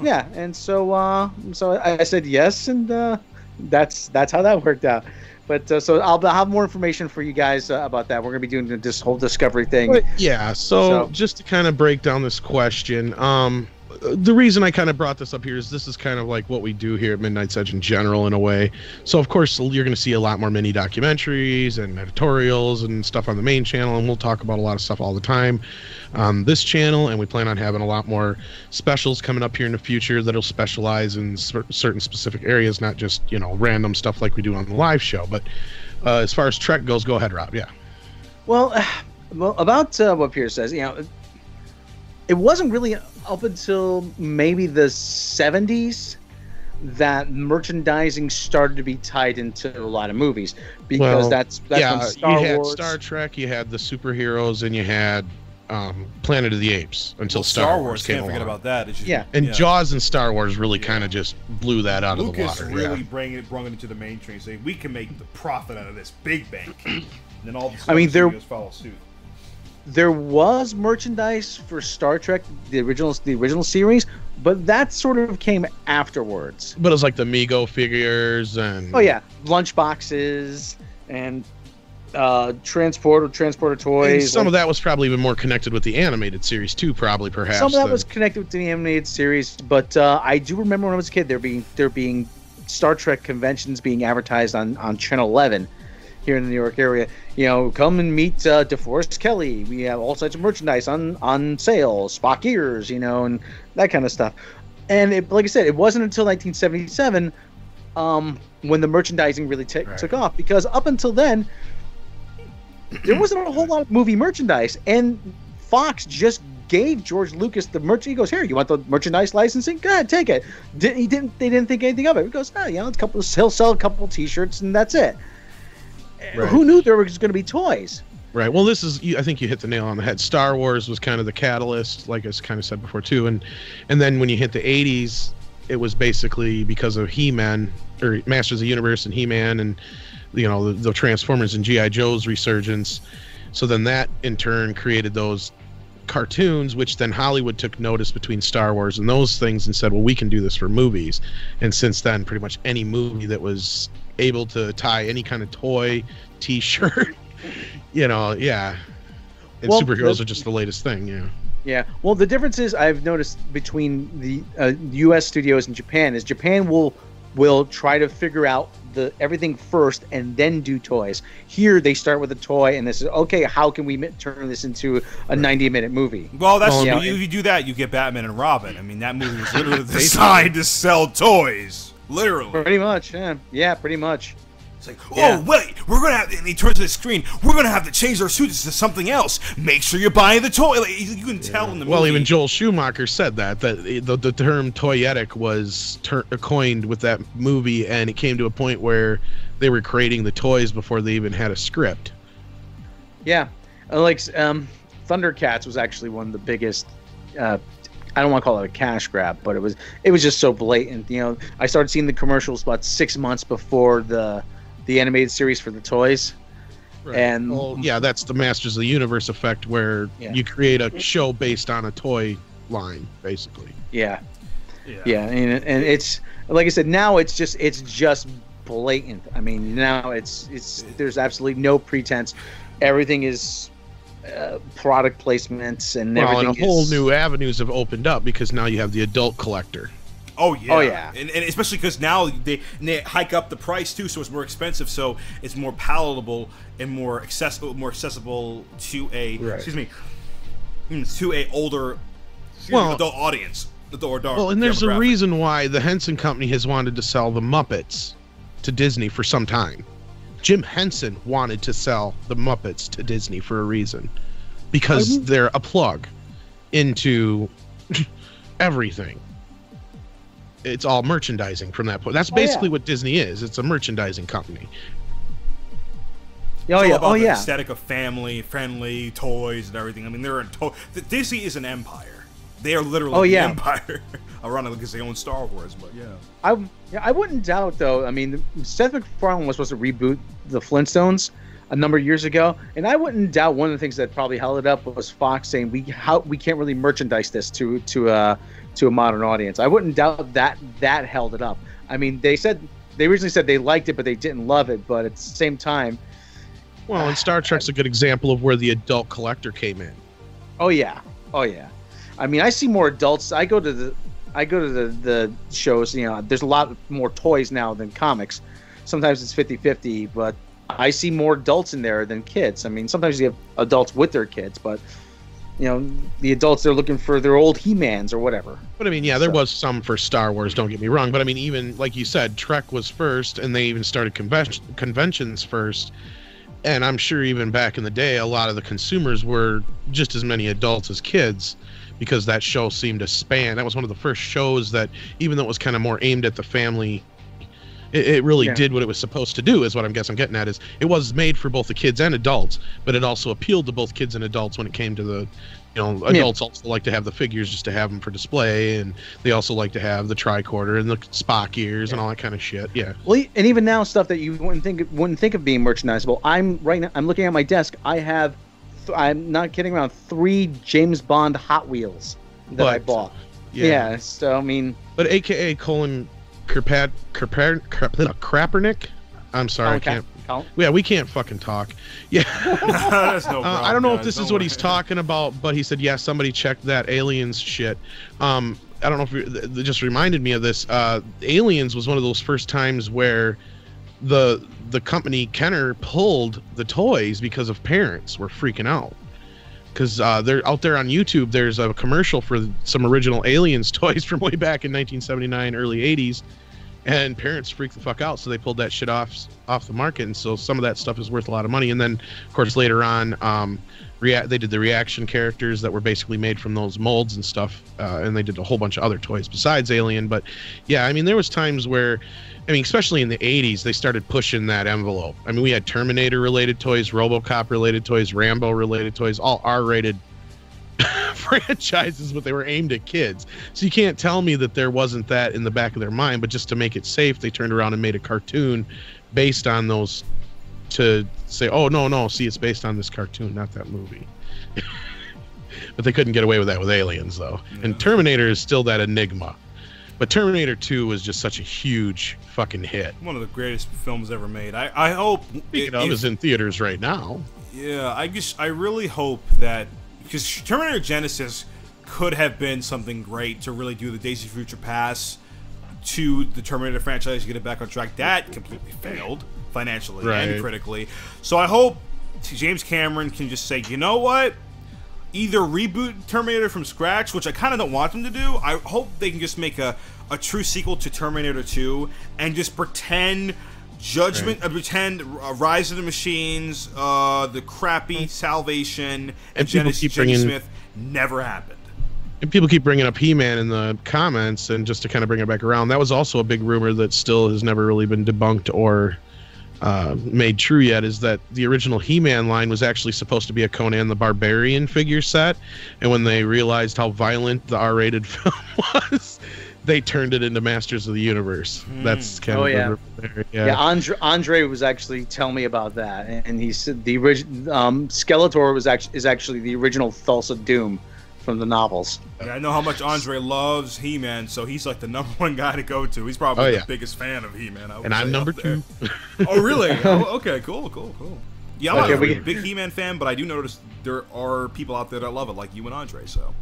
yeah, and so I said yes, and that's how that worked out. But so I'll have more information for you guys about that. We're gonna be doing this whole discovery thing. But, yeah. So just to kind of break down this question, the reason I kind of brought this up here is this is kind of like what we do here at Midnight's Edge in general, in a way. So of course you're going to see a lot more mini documentaries and editorials and stuff on the main channel, and we'll talk about a lot of stuff all the time on this channel. And we plan on having a lot more specials coming up here in the future that'll specialize in certain specific areas, not just random stuff like we do on the live show. But as far as Trek goes, go ahead, Rob. Yeah. Well, about what Pierce says, it wasn't really up until maybe the 70s that merchandising started to be tied into a lot of movies, because that's when Star you had Wars, Star Trek, you had the superheroes, and you had Planet of the Apes until Star Wars came along. Can't forget about that. And Jaws and Star Wars really kind of just blew that out of the water. Lucas really brought it into the mainstream, saying we can make the profit out of this big bank. And then all the studios follow suit. There was merchandise for Star Trek, the original series, but that sort of came afterwards. But it was like the Mego figures and lunchboxes and transporter toys. And some of that was probably even more connected with the animated series too, probably perhaps. Some of that was connected with the animated series, but I do remember when I was a kid there being Star Trek conventions being advertised on Channel 11. Here in the New York area, come and meet DeForest Kelly. We have all sorts of merchandise on sale, Spock ears, and that kind of stuff. And like I said, it wasn't until 1977 when the merchandising really took off, because up until then, there wasn't a whole lot of movie merchandise, and Fox just gave George Lucas the merch. He goes, "Here, you want the merchandise licensing? Go ahead, take it." They didn't think anything of it. He goes, he'll sell a couple of T-shirts, and that's it. Right. Who knew there was going to be toys? Right. Well, I think you hit the nail on the head. Star Wars was kind of the catalyst, like I kind of said before too, and then when you hit the 80s, it was basically because of He-Man or Masters of the Universe and He-Man, and the Transformers and G.I. Joe's resurgence. So then that in turn created those cartoons, which then Hollywood took notice between Star Wars and those things and said, well, we can do this for movies. And since then, pretty much any movie that was able to tie any kind of toy, T-shirt, and superheroes are just the latest thing. Yeah. Well, the difference is I've noticed between the U.S. studios and Japan is Japan will try to figure out everything first and then do toys. Here they start with a toy and this is okay. How can we turn this into a 90-minute movie? Well, if you do that, you get Batman and Robin. I mean, that movie was literally designed to sell toys. Literally. Pretty much, yeah, pretty much. It's like, wait, we're going to have, and he turns to the screen, we're going to have to change our suits to something else. Make sure you buy the toy. Like, you can tell in the movie. Well, even Joel Schumacher said that the term toyetic was coined with that movie, and it came to a point where they were creating the toys before they even had a script. Yeah. Like, Thundercats was actually one of the biggest, I don't want to call it a cash grab, but it was just so blatant. I started seeing the commercials about 6 months before the animated series for the toys. Right. And that's the Masters of the Universe effect, where you create a show based on a toy line, basically. Yeah. And it's like I said, now it's just blatant. I mean, now it's there's absolutely no pretense. Everything is product placements and everything. And whole new avenues have opened up because now you have the adult collector. Oh yeah. Oh yeah. And especially because now they hike up the price too, so it's more expensive. So it's more palatable and more accessible to a to a older adult audience. And there's a reason why the Henson Company has wanted to sell the Muppets to Disney for some time. Jim Henson wanted to sell the Muppets to Disney for a reason, because they're a plug into everything. It's all merchandising from that point. That's basically what Disney is. It's a merchandising company. The aesthetic of family-friendly toys and everything. I mean, Disney is an empire. They are literally an empire. Ironically, because they own Star Wars, but I wouldn't doubt, though. I mean, Seth MacFarlane was supposed to reboot the Flintstones a number of years ago, and I wouldn't doubt one of the things that probably held it up was Fox saying we can't really merchandise this to a modern audience. I wouldn't doubt that held it up. I mean, they originally said they liked it, but they didn't love it. But at the same time, well, and Star Trek's a good example of where the adult collector came in. Oh yeah. I mean, I see more adults. I go to the shows. You know, there's a lot more toys now than comics. Sometimes it's 50-50, but I see more adults in there than kids. I mean, sometimes you have adults with their kids, but you know, the adults, they're looking for their old He-Mans or whatever. But I mean, there was some for Star Wars, don't get me wrong. But I mean, even like you said, Trek was first, and they even started conventions first. And I'm sure even back in the day, a lot of the consumers were just as many adults as kids, because that show seemed to span. That was one of the first shows that, even though it was kind of more aimed at the family, it really did what it was supposed to do, is what I'm getting at. Is it was made for both the kids and adults, but it also appealed to both kids and adults when it came to the, adults also like to have the figures just to have them for display, and they also like to have the tricorder and the Spock ears and all that kind of shit. Yeah. Well, and even now, stuff that you wouldn't think of being merchandisable. I'm looking at my desk. I have, I'm not kidding around, 3 James Bond Hot Wheels that I bought. Yeah. So I mean. But AKA Colin Kaepernick. I'm sorry, I can't. Yeah, we can't fucking talk. Yeah. That's no problem, I don't know if this is what he's talking about, but he said, somebody checked that Aliens shit. I don't know if it just reminded me of this. Aliens was one of those first times where the company Kenner pulled the toys because of parents were freaking out. Because they're out there on YouTube, there's a commercial for some original Aliens toys from way back in 1979, early 80s. And parents freaked the fuck out, so they pulled that shit off the market. And so some of that stuff is worth a lot of money. And then, of course, later on, they did the reaction characters that were basically made from those molds and stuff. And they did a whole bunch of other toys besides Alien. But yeah, I mean, there was times where, especially in the 80s, they started pushing that envelope. I mean, we had Terminator-related toys, RoboCop-related toys, Rambo-related toys, all R-rated franchises, but they were aimed at kids. So you can't tell me that there wasn't that in the back of their mind, but just to make it safe, they turned around and made a cartoon based on those, to say, oh, no, see, it's based on this cartoon, not that movie. But they couldn't get away with that with Aliens, though. Yeah. And Terminator is still that enigma. But Terminator 2 was just such a huge fucking hit. One of the greatest films ever made. I hope it is in theaters right now. Yeah, I really hope that, because Terminator Genesis could have been something great to really do the Days of Future Past to the Terminator franchise, get it back on track. That completely failed financially and critically. So I hope James Cameron can just say, you know what? Either reboot Terminator from scratch, which I kind of don't want them to do. I hope they can just make a true sequel to Terminator 2 and just pretend pretend Rise of the Machines, the crappy Salvation, and Genesis Smith never happened. And people keep bringing up He-Man in the comments, and just to kind of bring it back around, that was also a big rumor that still has never really been debunked or made true yet, is that the original He-Man line was actually supposed to be a Conan the Barbarian figure set, and when they realized how violent the R-rated film was, they turned it into Masters of the Universe. That's kind of Andre was actually telling me about that, and he said the original Skeletor is actually the original Thulsa Doom from the novels. Yeah, I know how much Andre loves He-Man, so he's like the #1 guy to go to. He's probably the biggest fan of He-Man. And I'm number 2. Oh, really? Oh, okay, cool. Yeah, I'm not a big He-Man fan, but I do notice there are people out there that love it, like you and Andre. So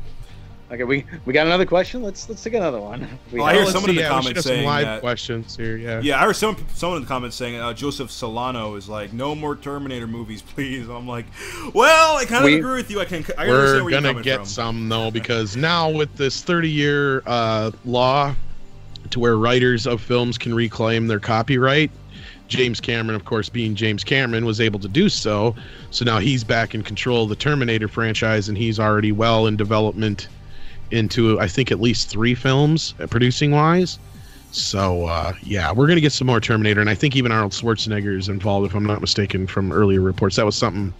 Okay, we got another question. Let's take another one. I hear someone in the comments we should have saying some live that, questions here. Yeah. Yeah, I heard someone in the comments saying Joseph Solano is like, no more Terminator movies, please. I'm like, well, I kind of agree with you. I understand where you're coming from. We're gonna get some though, because now with this 30-year law to where writers of films can reclaim their copyright, James Cameron, of course, being James Cameron, was able to do so. So now he's back in control of the Terminator franchise, and he's already well in development into, I think, at least 3 films producing wise. So yeah, we're gonna get some more Terminator, and I think even Arnold Schwarzenegger is involved, if I'm not mistaken, from earlier reports. That was something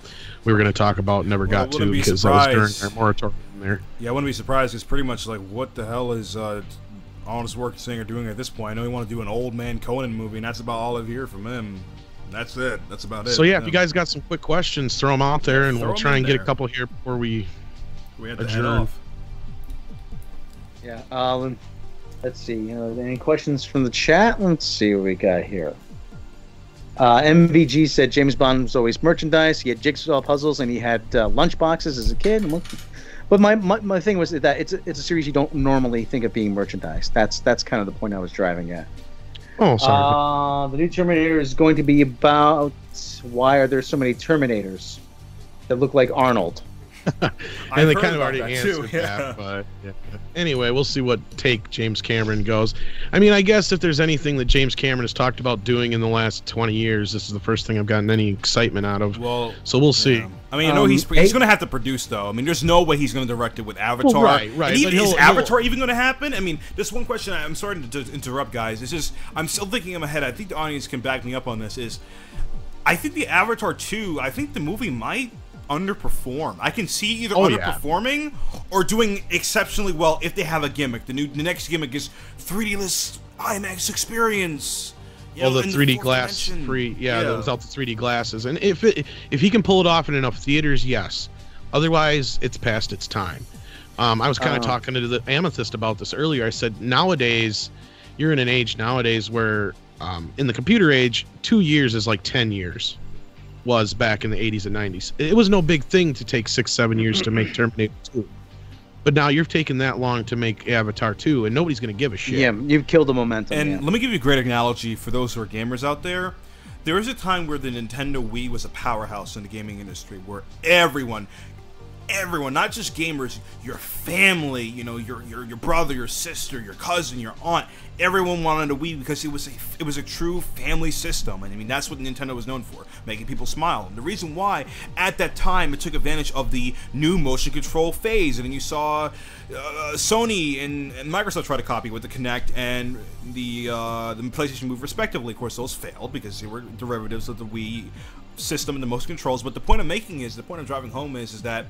we were gonna talk about and never got to, because that was during our moratorium there. Yeah, I wouldn't be surprised. It's pretty much like, what the hell is Arnold Schwarzenegger doing at this point? I know he want to do an old man Conan movie, and that's about all I've heard from him. That's it. That's about it. So yeah, if you guys got some quick questions, throw them out there, and we'll try and get a couple here before we have to head off. Yeah. Let's see. Any questions from the chat? Let's see what we got here. MVG said James Bond was always merchandise. He had jigsaw puzzles, and he had lunch boxes as a kid. But my thing was that it's a series you don't normally think of being merchandise. That's kind of the point I was driving at. Oh, sorry. The new Terminator is going to be about why are there so many Terminators that look like Arnold? And they kind of already answered that, but yeah. Anyway, we'll see what take James Cameron goes. I mean, I guess if there's anything that James Cameron has talked about doing in the last 20 years, this is the first thing I've gotten any excitement out of. Well, so we'll see. Yeah. I mean, I know he's going to have to produce, though. I mean, there's no way he's going to direct it with Avatar. Well, right. And is Avatar even going to happen? I mean, this one question, I'm sorry to interrupt, guys. It's just, I'm still thinking in my head, I think the audience can back me up on this, is I think the Avatar 2, I think the movie might underperform. I can see either underperforming or doing exceptionally well if they have a gimmick. The next gimmick is 3D-less IMAX experience. Well, the 3D glass free, without the 3D glasses, and if he can pull it off in enough theaters, yes. Otherwise, it's past its time. I was kind of talking to the Amethyst about this earlier. I said nowadays, you're in an age nowadays where, in the computer age, 2 years is like 10 years. Was back in the 80s and 90s. It was no big thing to take 6-7 years to make Terminator 2. But now you've taken that long to make Avatar 2, and nobody's going to give a shit. Yeah, you've killed the momentum. And let me give you a great analogy for those who are gamers out there. There was a time where the Nintendo Wii was a powerhouse in the gaming industry, where everyone, not just gamers, your family, your brother, your sister, your cousin, your aunt, everyone wanted a Wii because it was a true family system. And I mean, that's what Nintendo was known for, making people smile. And the reason why, at that time, it took advantage of the new motion control phase. And then you saw Sony and Microsoft try to copy with the Kinect and the PlayStation Move, respectively. Of course, those failed because they were derivatives of the Wii system and the motion controls. But the point I'm driving home is that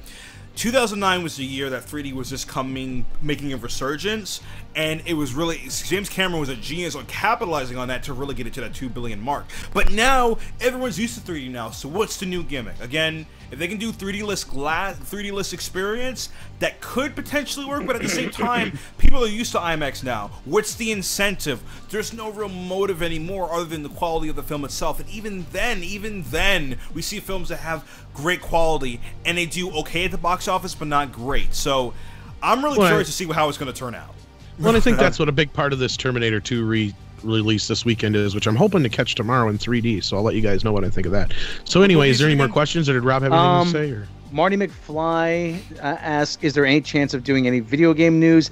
2009 was the year that 3D was just making a resurgence, and it was really, James Cameron was a genius on capitalizing on that to really get it to that 2 billion mark. But now everyone's used to 3D now, so what's the new gimmick? Again, if they can do 3D-less experience, that could potentially work, but at the same time, people are used to IMAX now. What's the incentive? There's no real motive anymore other than the quality of the film itself. And even then, we see films that have great quality, and they do okay at the box office, but not great. So I'm really curious to see how it's going to turn out. Well, I think that's what a big part of this Terminator 2 release this weekend is, which I'm hoping to catch tomorrow in 3D, so I'll let you guys know what I think of that. So anyway, is there any more questions, or did Rob have anything to say? Or? Marty McFly asks, is there any chance of doing any video game news?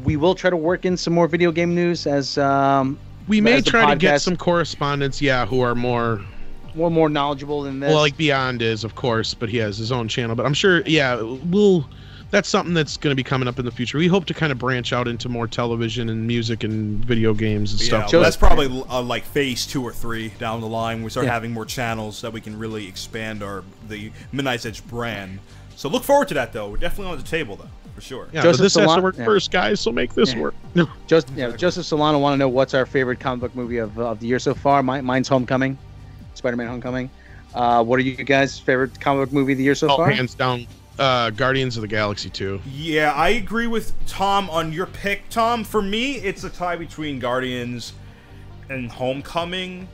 We will try to work in some more video game news as we may try to get some correspondents, who are more knowledgeable than this. Well, like Beyond is, of course, but he has his own channel. But I'm sure, that's something that's going to be coming up in the future. We hope to kind of branch out into more television and music and video games and stuff. Well, that's probably like phase 2 or 3 down the line. We start having more channels that we can really expand the Midnight's Edge brand. So look forward to that, though. We're definitely on the table, though, for sure. Yeah, but this has to work first, guys, so make this work. Joseph Solano want to know what's our favorite comic book movie of the year so far. Mine's Homecoming, Spider-Man Homecoming. What are you guys' favorite comic book movie of the year so far? Hands down. Guardians of the Galaxy 2. Yeah, I agree with Tom on your pick, Tom. For me, it's a tie between Guardians and Homecoming.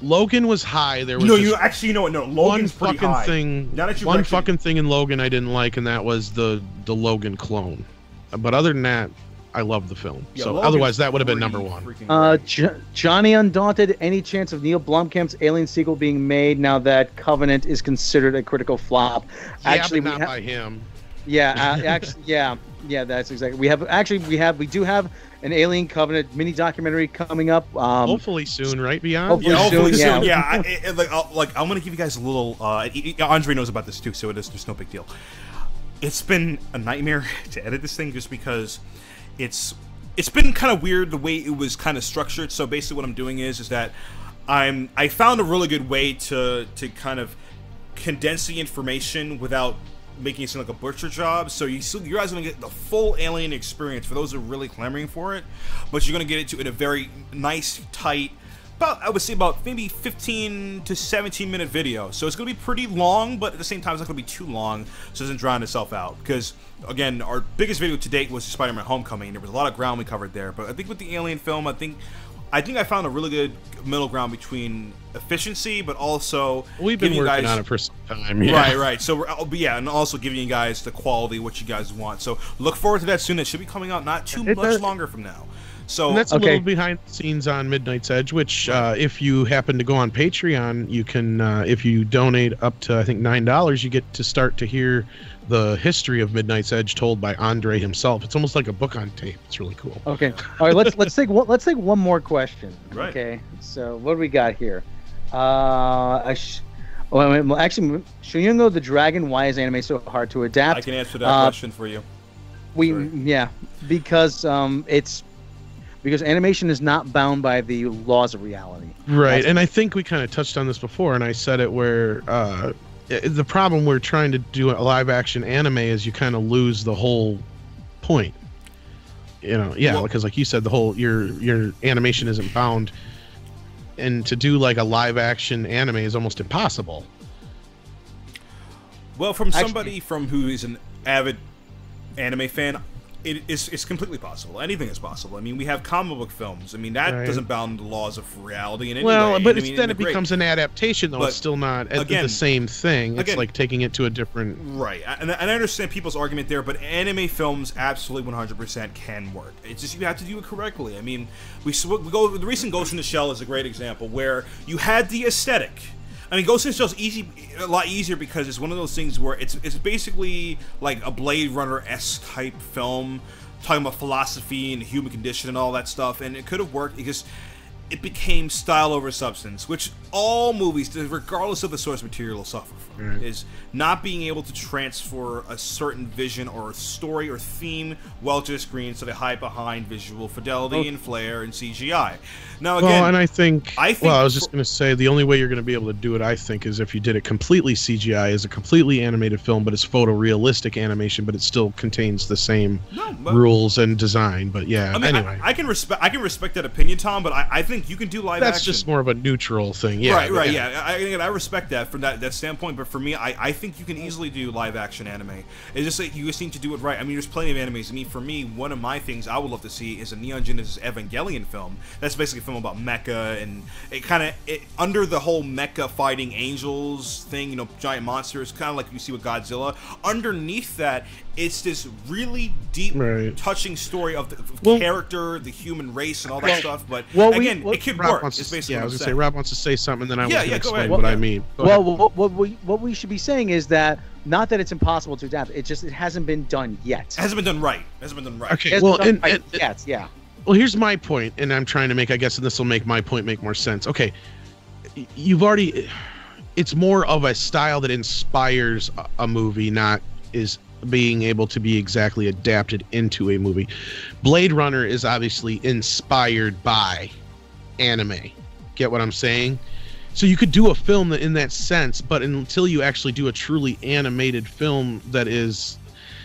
Logan was high. There was No, this you actually, you know what? No, Logan's one pretty fucking high. thing. Now that you One mention it. fucking thing in Logan I didn't like, and that was the Logan clone. But other than that, I love the film. Yeah, so Logan's otherwise, that would have been pretty number one. freaking great. Johnny Undaunted, any chance of Neil Blomkamp's Alien sequel being made now that Covenant is considered a critical flop? Yeah, Actually, but not by him. Yeah, actually, yeah, that's exactly. We do have an Alien Covenant mini documentary coming up. Hopefully soon, right? Beyond. Hopefully Yeah, hopefully soon, soon. yeah. Yeah, I'm gonna give you guys a little. Andre knows about this too, so it's no big deal. It's been a nightmare to edit this thing just because it's been kind of weird the way it was kind of structured. So basically, what I'm doing is that I found a really good way to kind of condense the information without making it seem like a butcher job. So you guys are gonna get the full Alien experience for those who are really clamoring for it, but you're gonna get it in a very nice, tight, I would say about maybe 15 to 17 minute video. So it's gonna be pretty long, but at the same time it's not gonna be too long, so it doesn't drown itself out. Because again, our biggest video to date was Spider-Man: Homecoming. There was a lot of ground we covered there, but I think with the Alien film, I think I found a really good middle ground between efficiency, but also we've been working on it for some time. Yeah. Right. So and also giving you guys the quality what you guys want. So look forward to that soon. It should be coming out not too much longer from now. So and that's a little behind the scenes on Midnight's Edge, which if you happen to go on Patreon, you can if you donate up to I think $9, you get to start to hear the history of Midnight's Edge told by Andre himself. It's almost like a book on tape. It's really cool. Okay. All right. Let's take one more question. Right. Okay. So what do we got here? Actually, Shuyungo the Dragon. Why is anime so hard to adapt? I can answer that question for you. Because because animation is not bound by the laws of reality. Right. And I think we kind of touched on this before, and I said it where the problem we're trying to do a live action anime is you kind of lose the whole point. Because like you said, the whole your animation isn't bound, and to do like a live action anime is almost impossible. Well, from somebody who is an avid anime fan, it's completely possible. Anything is possible. I mean, we have comic book films. I mean, that doesn't bound the laws of reality in any way. But then it becomes an adaptation, though. It's still not the same thing. It's like taking it to a different... Right. And I understand people's argument there, but anime films absolutely 100% can work. It's just you have to do it correctly. I mean, the recent Ghost in the Shell is a great example where you had the aesthetic. I mean, Ghost in the Shell is a lot easier because it's one of those things where it's basically like a Blade Runner-esque type film, talking about philosophy and the human condition and all that stuff, and it could have worked because it became style over substance, which all movies, regardless of the source material, suffer from, is not being able to transfer a certain vision or story or theme well to the screen, so they hide behind visual fidelity and flair and CGI. Now, again, and I think I was just going to say the only way you're going to be able to do it, I think, is if you did it completely CGI, as a completely animated film, but it's photorealistic animation, but it still contains the same rules and design. But yeah, I mean, anyway, I can respect that opinion, Tom, but I think you can do live action. That's just more of a neutral thing. Yeah, right. Yeah, I respect that from that standpoint. But for me, I think you can easily do live action anime. It's just like you just need to do it right. I mean, there's plenty of animes. I mean, for me, one of my things I would love to see is a Neon Genesis Evangelion film. That's basically a film about mecha, and it under the whole mecha fighting angels thing, giant monsters, kind of like you see with Godzilla. Underneath that, it's this really deep, touching story of the character, the human race, and all that stuff. But again, it could work. It's basically I was going to say, Rob wants to say something, and then I was going to explain what I mean. What we should be saying is that not that it's impossible to adapt. It hasn't been done yet. It hasn't been done right. Okay. Well, yeah. Well, here's my point, and I'm trying to make, I guess, and this will make my point make more sense. Okay, it's more of a style that inspires a movie, not is being able to be exactly adapted into a movie. Blade Runner is obviously inspired by anime. Get what I'm saying? So you could do a film in that sense, but until you actually do a truly animated film that is,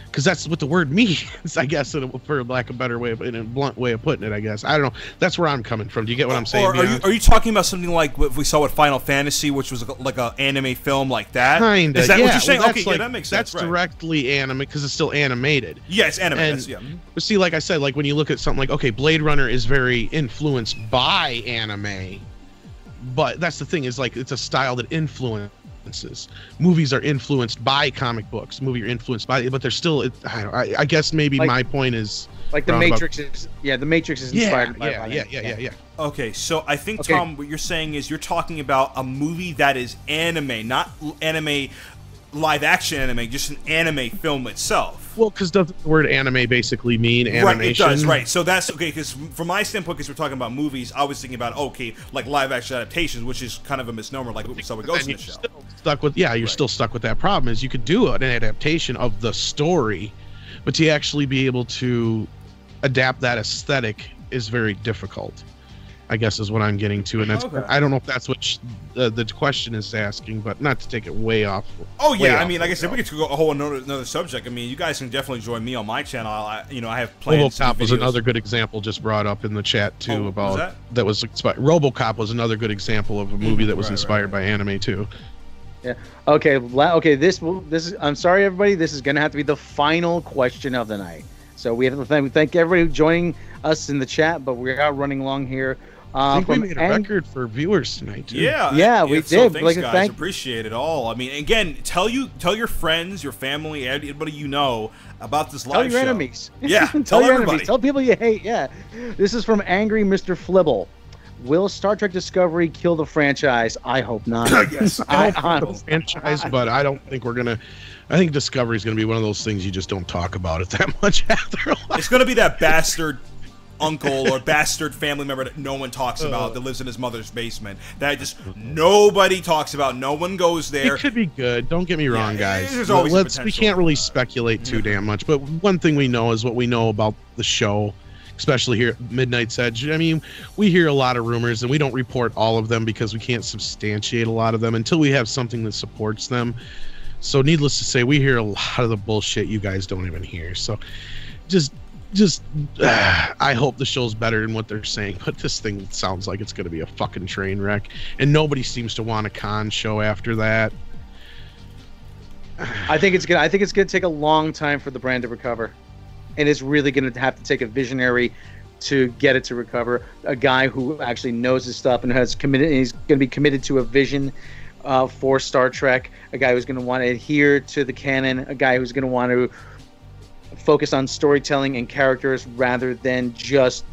because that's what the word means, I guess, for lack of a better way, in a blunt way of putting it, I guess. I don't know. That's where I'm coming from. Do you get what I'm saying? Or are you talking about something like what we saw with Final Fantasy, which was like an anime film like that? Kinda. Is that what you're saying? Well, okay, that makes sense. That's directly anime because it's still animated. Yeah, it's animated. But see, like I said, like when you look at something like, okay, Blade Runner is very influenced by anime, But that's the thing, is like it's a style that influences. Movies are influenced by comic books. Movies are influenced by, but they're still. I guess maybe Like- my point is Like the Matrix is, the Matrix is inspired by. Yeah. Okay, so I think, Okay. Tom, what you're saying is you're talking about a movie that is anime, not anime, live action anime, just an anime film itself. Well, because doesn't the word anime basically mean animation? Right, it does, right. So that's okay, because from my standpoint, because we're talking about movies, I was thinking about, okay, like live action adaptations, which is kind of a misnomer, like what we saw with Ghost in the Shell. You're still stuck with that problem. Is you could do an adaptation of the story, but to actually be able to adapt that aesthetic is very difficult, I guess, is what I'm getting to. And that's, Okay. I don't know if that's what the question is asking, but not to take it way off. Oh yeah, way I off mean, like I said, we could go a whole another subject. I mean, you guys can definitely join me on my channel. I have plans. RoboCop was another good example just brought up in the chat too about that was inspired. RoboCop was another good example of a movie that was inspired by anime too. Yeah. Okay. Okay. This is. I'm sorry, everybody. This is going to have to be the final question of the night. So we have to thank everybody joining us in the chat, but we are running long here. I think we made a record for viewers tonight too. Yeah, we so did. Thanks, guys. Appreciate it all. I mean, again, tell your friends, your family, everybody you know about this live show. Tell your enemies. Yeah, tell your everybody. enemies. Tell people you hate. Yeah. This is from Angry Mr. Flibble. Will Star Trek Discovery kill the franchise? I hope not. Yes, I hope the franchise, but I don't think we're gonna. I think Discovery is gonna be one of those things you just don't talk about it that much after a while. It's gonna be that bastard uncle or bastard family member that no one talks about that lives in his mother's basement that just nobody talks about. No one goes there. It could be good. Don't get me wrong, guys. There's always a We potential. can't really speculate too damn much, but one thing we know is what we know about the show, especially here at Midnight's Edge. I mean, we hear a lot of rumors and we don't report all of them because we can't substantiate a lot of them until we have something that supports them. So needless to say, we hear a lot of the bullshit you guys don't even hear. So just I hope the show's better than what they're saying, but this thing sounds like it's going to be a fucking train wreck, and nobody seems to want a con show after that. I think it's gonna take a long time for the brand to recover, and it's really gonna have to take a visionary to get it to recover. A guy who actually knows his stuff and has committed. And he's gonna be committed to a vision for Star Trek. A guy who's gonna want to adhere to the canon. A guy who's gonna want to focus on storytelling and characters rather than just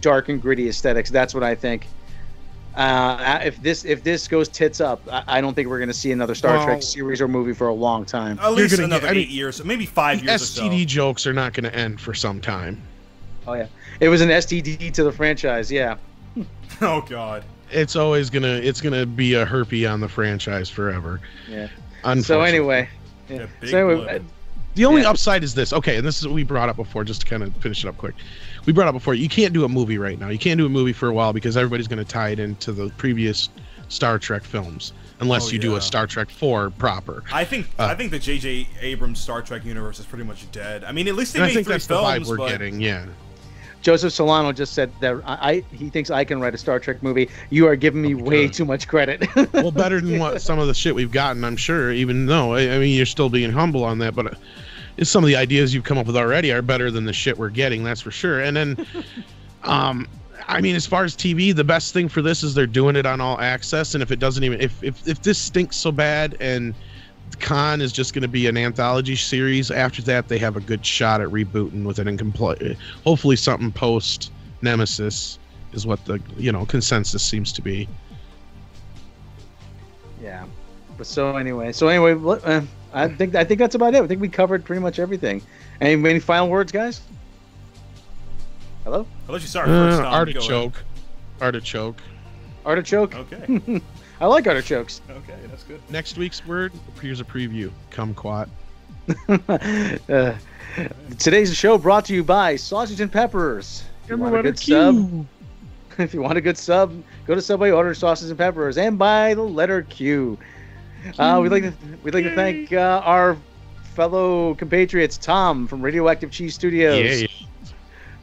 dark and gritty aesthetics. That's what I think. If this goes tits up, I don't think we're going to see another Star Trek series or movie for a long time. At least another 8 years, maybe 5 years or so. STD jokes are not going to end for some time. Oh yeah, it was an STD to the franchise. Yeah. Oh god. It's always gonna be a herpy on the franchise forever. Yeah. So anyway, the only upside is this. Okay, and this is what we brought up before, just to kind of finish it up quick. We brought up before, you can't do a movie right now. You can't do a movie for a while because everybody's going to tie it into the previous Star Trek films, unless you do a Star Trek 4 proper. I think the J.J. Abrams Star Trek universe is pretty much dead. I mean, at least they made 3 films. The vibe we're getting, yeah. Joseph Solano just said that he thinks I can write a Star Trek movie. You are giving me way too much credit. Well, better than what some of the shit we've gotten, I'm sure, even though, I mean, you're still being humble on that, but some of the ideas you've come up with already are better than the shit we're getting, that's for sure. And then, I mean, as far as TV, the best thing for this is they're doing it on All Access, and if it doesn't even, if this stinks so bad and Con is just going to be an anthology series, after that they have a good shot at rebooting with an incomplete, hopefully something post Nemesis is what the consensus seems to be. Yeah, but so anyway, I think that's about it. I think we covered pretty much everything. Any final words, guys? Hello? I'll let you start first. Artichoke. Okay. I like artichokes. Okay, that's good. Next week's word, here's a preview. Kumquat. Today's show brought to you by Sausage and Peppers. If you want a good sub, go to Subway, order sausage and peppers, and buy the letter Q. We'd like to thank our fellow compatriots, Tom from Radioactive Cheese Studios,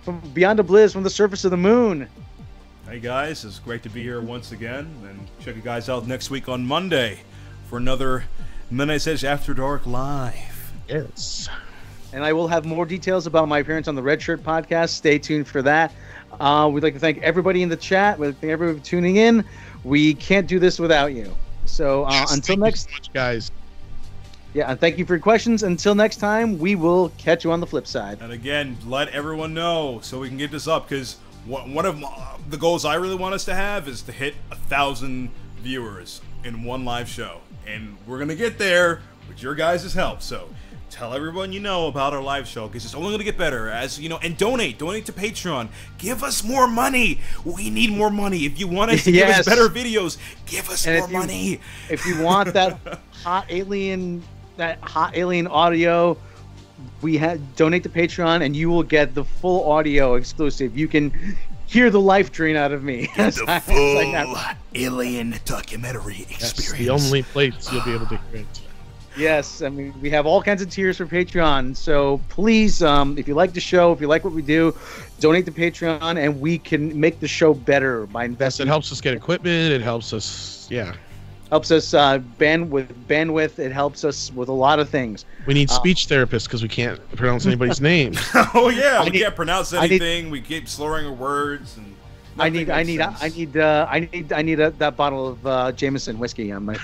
from BEyondDaBliz from the surface of the moon. Hey guys, it's great to be here once again, and check you guys out next week on Monday for another Midnight's Edge After Dark Live. Yes. And I will have more details about my appearance on the Red Shirt podcast. Stay tuned for that. We'd like to thank everybody in the chat. We'd like to thank everybody for tuning in. We can't do this without you. So until next, so much, guys. Yeah, and thank you for your questions. Until next time, we will catch you on the flip side. And again, let everyone know so we can get this up, because one of the goals I really want us to have is to hit 1,000 viewers in one live show, and we're gonna get there with your guys' help. So tell everyone you know about our live show, because it's only gonna get better, as you know. And donate to Patreon. Give us more money. We need more money. If you want us to give us better videos, give us more money. If you want that hot alien audio, donate to Patreon, and you will get the full audio exclusive. You can hear the life drain out of me. The full alien documentary experience. That's the only place you'll be able to hear it. Yes, I mean, we have all kinds of tiers for Patreon, so please, if you like the show, if you like what we do, donate to Patreon, and we can make the show better by investing. Yes, it helps us get equipment. It helps us, helps us bandwidth. It helps us with a lot of things. We need speech therapists because we can't pronounce anybody's name. Oh yeah, we can't pronounce anything. We keep slurring our words, and I need that bottle of Jameson whiskey on my.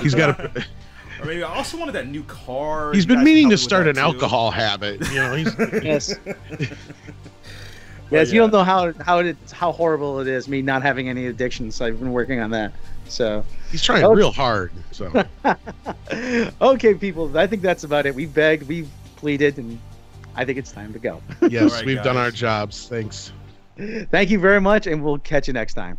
He's got a. Or maybe I also wanted that new car. He's been meaning to start an alcohol habit. You know, yes. Yes, you don't know how horrible it is, me not having any addictions. So I've been working on that. So he's trying real hard. So okay, people, I think that's about it. We've begged, we've pleaded, and I think it's time to go. Yes, we've done our jobs. Thanks. Thank you very much, and we'll catch you next time.